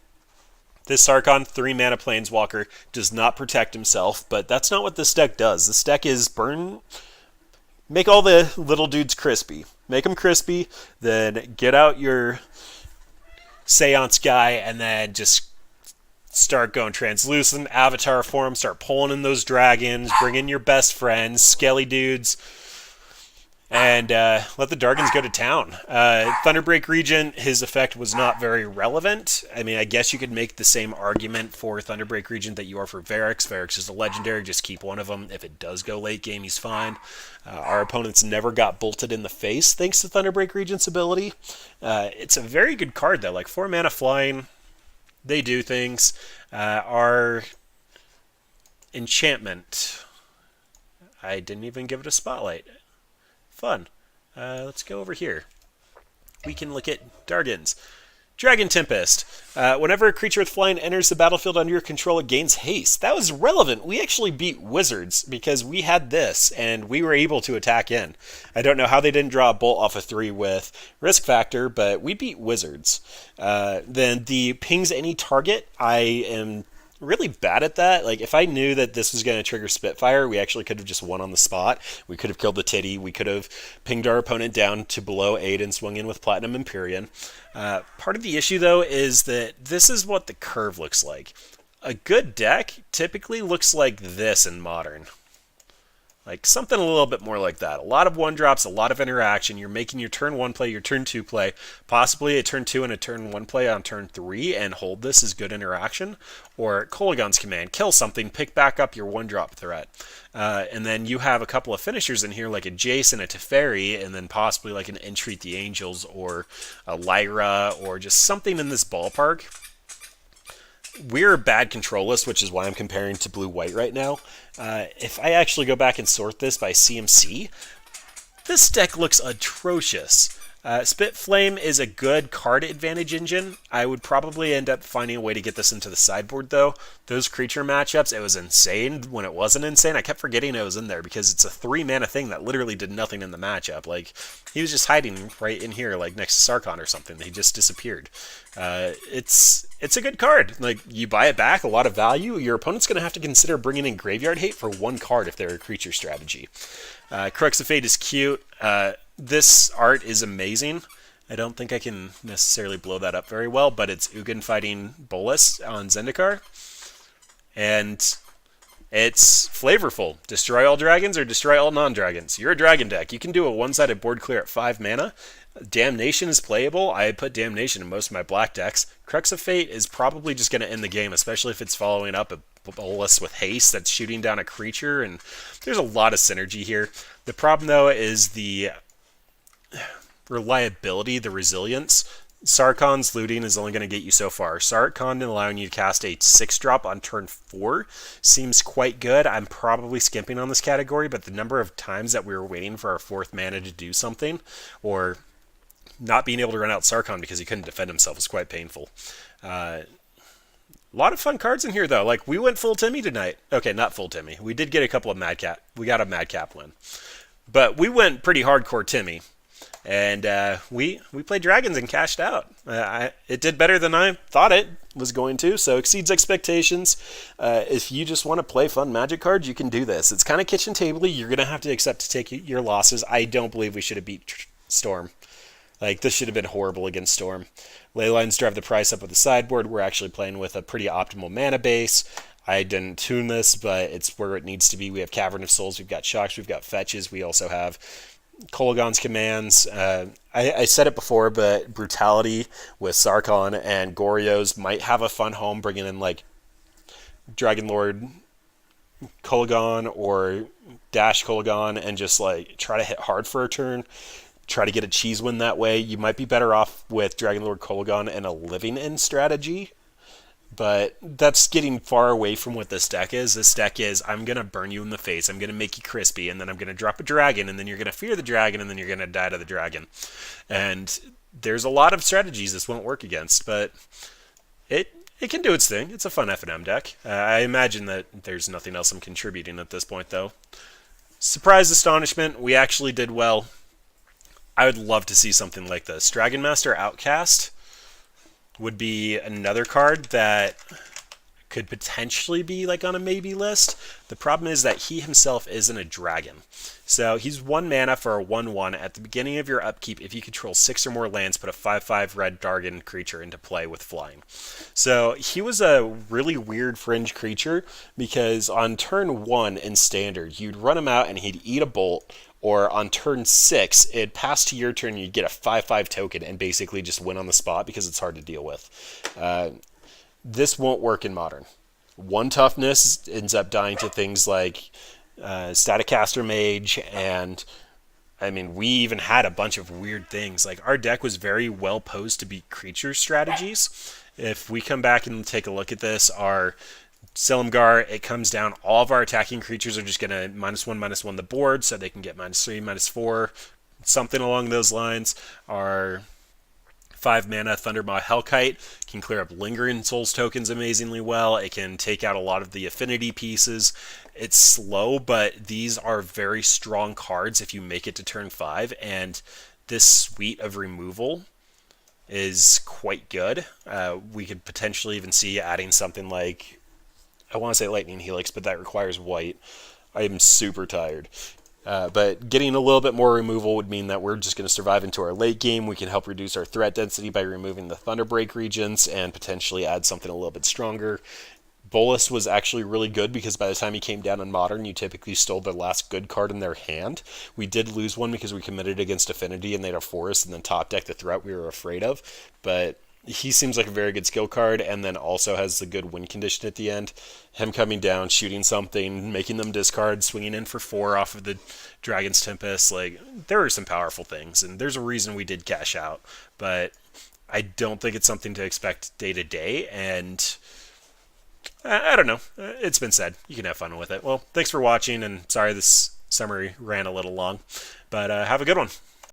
This Sarkhan, 3 mana Planeswalker, does not protect himself, but that's not what this deck does. This deck is make all the little dudes crispy. Make them crispy, then get out your Seance guy, and then just start going translucent, avatar form, start pulling in those dragons, bring in your best friends, skelly dudes, and let the Dragons go to town. Thunderbreak Regent, his effect was not very relevant. I mean, I guess you could make the same argument for Thunderbreak Regent that you are for Varix. Varix is a legendary, just keep one of them. If it does go late game, he's fine. Our opponents never got bolted in the face thanks to Thunderbreak Regent's ability. It's a very good card, though. Like, 4 mana flying, they do things. Our enchantment, I didn't even give it a spotlight. Fun. Let's go over here. We can look at Dragons. Dragon Tempest. Whenever a creature with flying enters the battlefield under your control, it gains haste. That was relevant. We actually beat Wizards because we had this, and we were able to attack in. I don't know how they didn't draw a bolt off a 3 with Risk Factor, but we beat Wizards. Then the pings any target, I am really bad at that. Like, if I knew that this was going to trigger Spitfire, we actually could have just won on the spot. We could have killed the Titty. We could have pinged our opponent down to below 8 and swung in with Platinum Empyrean. Part of the issue, though, is that this is what the curve looks like. A good deck typically looks like this in Modern. Like, something a little bit more like that. A lot of 1-drops, a lot of interaction. You're making your turn 1 play, your turn 2 play, possibly a turn 2 and a turn 1 play on turn 3, and hold this as good interaction. Or Kolaghan's Command, kill something, pick back up your 1-drop threat. And then you have a couple of finishers in here, like a Jace and a Teferi, and then possibly like an Entreat the Angels, or a Lyra, or just something in this ballpark. We're a bad control list, which is why I'm comparing to blue-white right now. If I actually go back and sort this by CMC, this deck looks atrocious. Spitflame is a good card advantage engine. I would probably end up finding a way to get this into the sideboard, though. Those creature matchups, it was insane when it wasn't insane. I kept forgetting it was in there because it's a 3-mana thing that literally did nothing in the matchup. Like, he was just hiding right in here, like next to Sarkhan or something. He just disappeared. It's a good card. Like, you buy it back, a lot of value. Your opponent's going to have to consider bringing in Graveyard Hate for 1 card if they're a creature strategy. Crux of Fate is cute. This art is amazing. I don't think I can necessarily blow that up very well, but it's Ugin fighting Bolas on Zendikar. And it's flavorful. Destroy all dragons or destroy all non-dragons. You're a dragon deck. You can do a one-sided board clear at 5 mana. Damnation is playable. I put Damnation in most of my black decks. Crux of Fate is probably just going to end the game, especially if it's following up a Bolas with haste that's shooting down a creature, and there's a lot of synergy here. The problem, though, is the reliability, the resilience. Sarkhan's looting is only going to get you so far. Sarkhan allowing you to cast a 6-drop on turn 4 seems quite good. I'm probably skimping on this category, but the number of times that we were waiting for our 4th mana to do something, or not being able to run out Sarkhan because he couldn't defend himself, was quite painful. A lot of fun cards in here, though. Like, we went full Timmy tonight. Okay, not full Timmy. We did get a couple of Madcap. We got a Madcap win. But we went pretty hardcore Timmy. And we played Dragons and cashed out. It did better than I thought it was going to, so exceeds expectations. If you just want to play fun Magic cards, you can do this. It's kind of kitchen table-y. You're going to have to accept to take your losses. I don't believe we should have beat Storm. Like, this should have been horrible against Storm. Leylines drive the price up with the sideboard. We're actually playing with a pretty optimal mana base. I didn't tune this, but it's where it needs to be. We have Cavern of Souls, we've got Shocks, we've got Fetches, we also have Kolaghan's commands. I said it before, but Brutality with Sarkon and Goryo's might have a fun home, bringing in like Dragon Lord Kolaghan or Dash Kolaghan and just like try to hit hard for a turn. Try to get a cheese win that way. You might be better off with Dragon Lord Kolaghan and a living in strategy, but that's getting far away from what this deck is. This deck is, I'm going to burn you in the face, I'm going to make you crispy, and then I'm going to drop a dragon, and then you're going to fear the dragon, and then you're going to die to the dragon. And there's a lot of strategies this won't work against, but it can do its thing. It's a fun F&M deck. I imagine that there's nothing else I'm contributing at this point, though. Surprise astonishment, we actually did well. I would love to see something like this. Dragon Master Outcast would be another card that could potentially be like on a maybe list. The problem is that he himself isn't a dragon. So he's 1 mana for a 1/1. At the beginning of your upkeep, if you control 6 or more lands, put a 5/5 red dragon creature into play with flying. So he was a really weird fringe creature because on turn 1 in standard, you'd run him out and he'd eat a bolt, or on turn 6, it'd pass to your turn, you'd get a 5/5 token and basically just win on the spot because it's hard to deal with. This won't work in Modern. 1 toughness ends up dying to things like Staticaster Mage, and I mean, we even had a bunch of weird things. Like, our deck was very well posed to beat creature strategies. If we come back and take a look at this, our Silumgar, it comes down, all of our attacking creatures are just going to -1/-1 the board, so they can get -3, -4, something along those lines. Our 5 mana Thundermaw Hellkite can clear up Lingering Souls tokens amazingly well. It can take out a lot of the affinity pieces. It's slow, but these are very strong cards if you make it to turn 5, and this suite of removal is quite good. We could potentially even see adding something like, I want to say Lightning Helix, but that requires white. I am super tired. But getting a little bit more removal would mean that we're just going to survive into our late game. We can help reduce our threat density by removing the Thunderbreak regents and potentially add something a little bit stronger. Bolus was actually really good because by the time he came down in Modern, you typically stole the last good card in their hand. We did lose one because we committed against Affinity and they had a forest and then top deck the threat we were afraid of. But he seems like a very good skill card, and then also has the good win condition at the end. Him coming down, shooting something, making them discard, swinging in for 4 off of the Dragon's Tempest. Like, there are some powerful things, and there's a reason we did cash out. But I don't think it's something to expect day to day, and I don't know. It's been said. You can have fun with it. Well, thanks for watching, and sorry this summary ran a little long, but have a good one.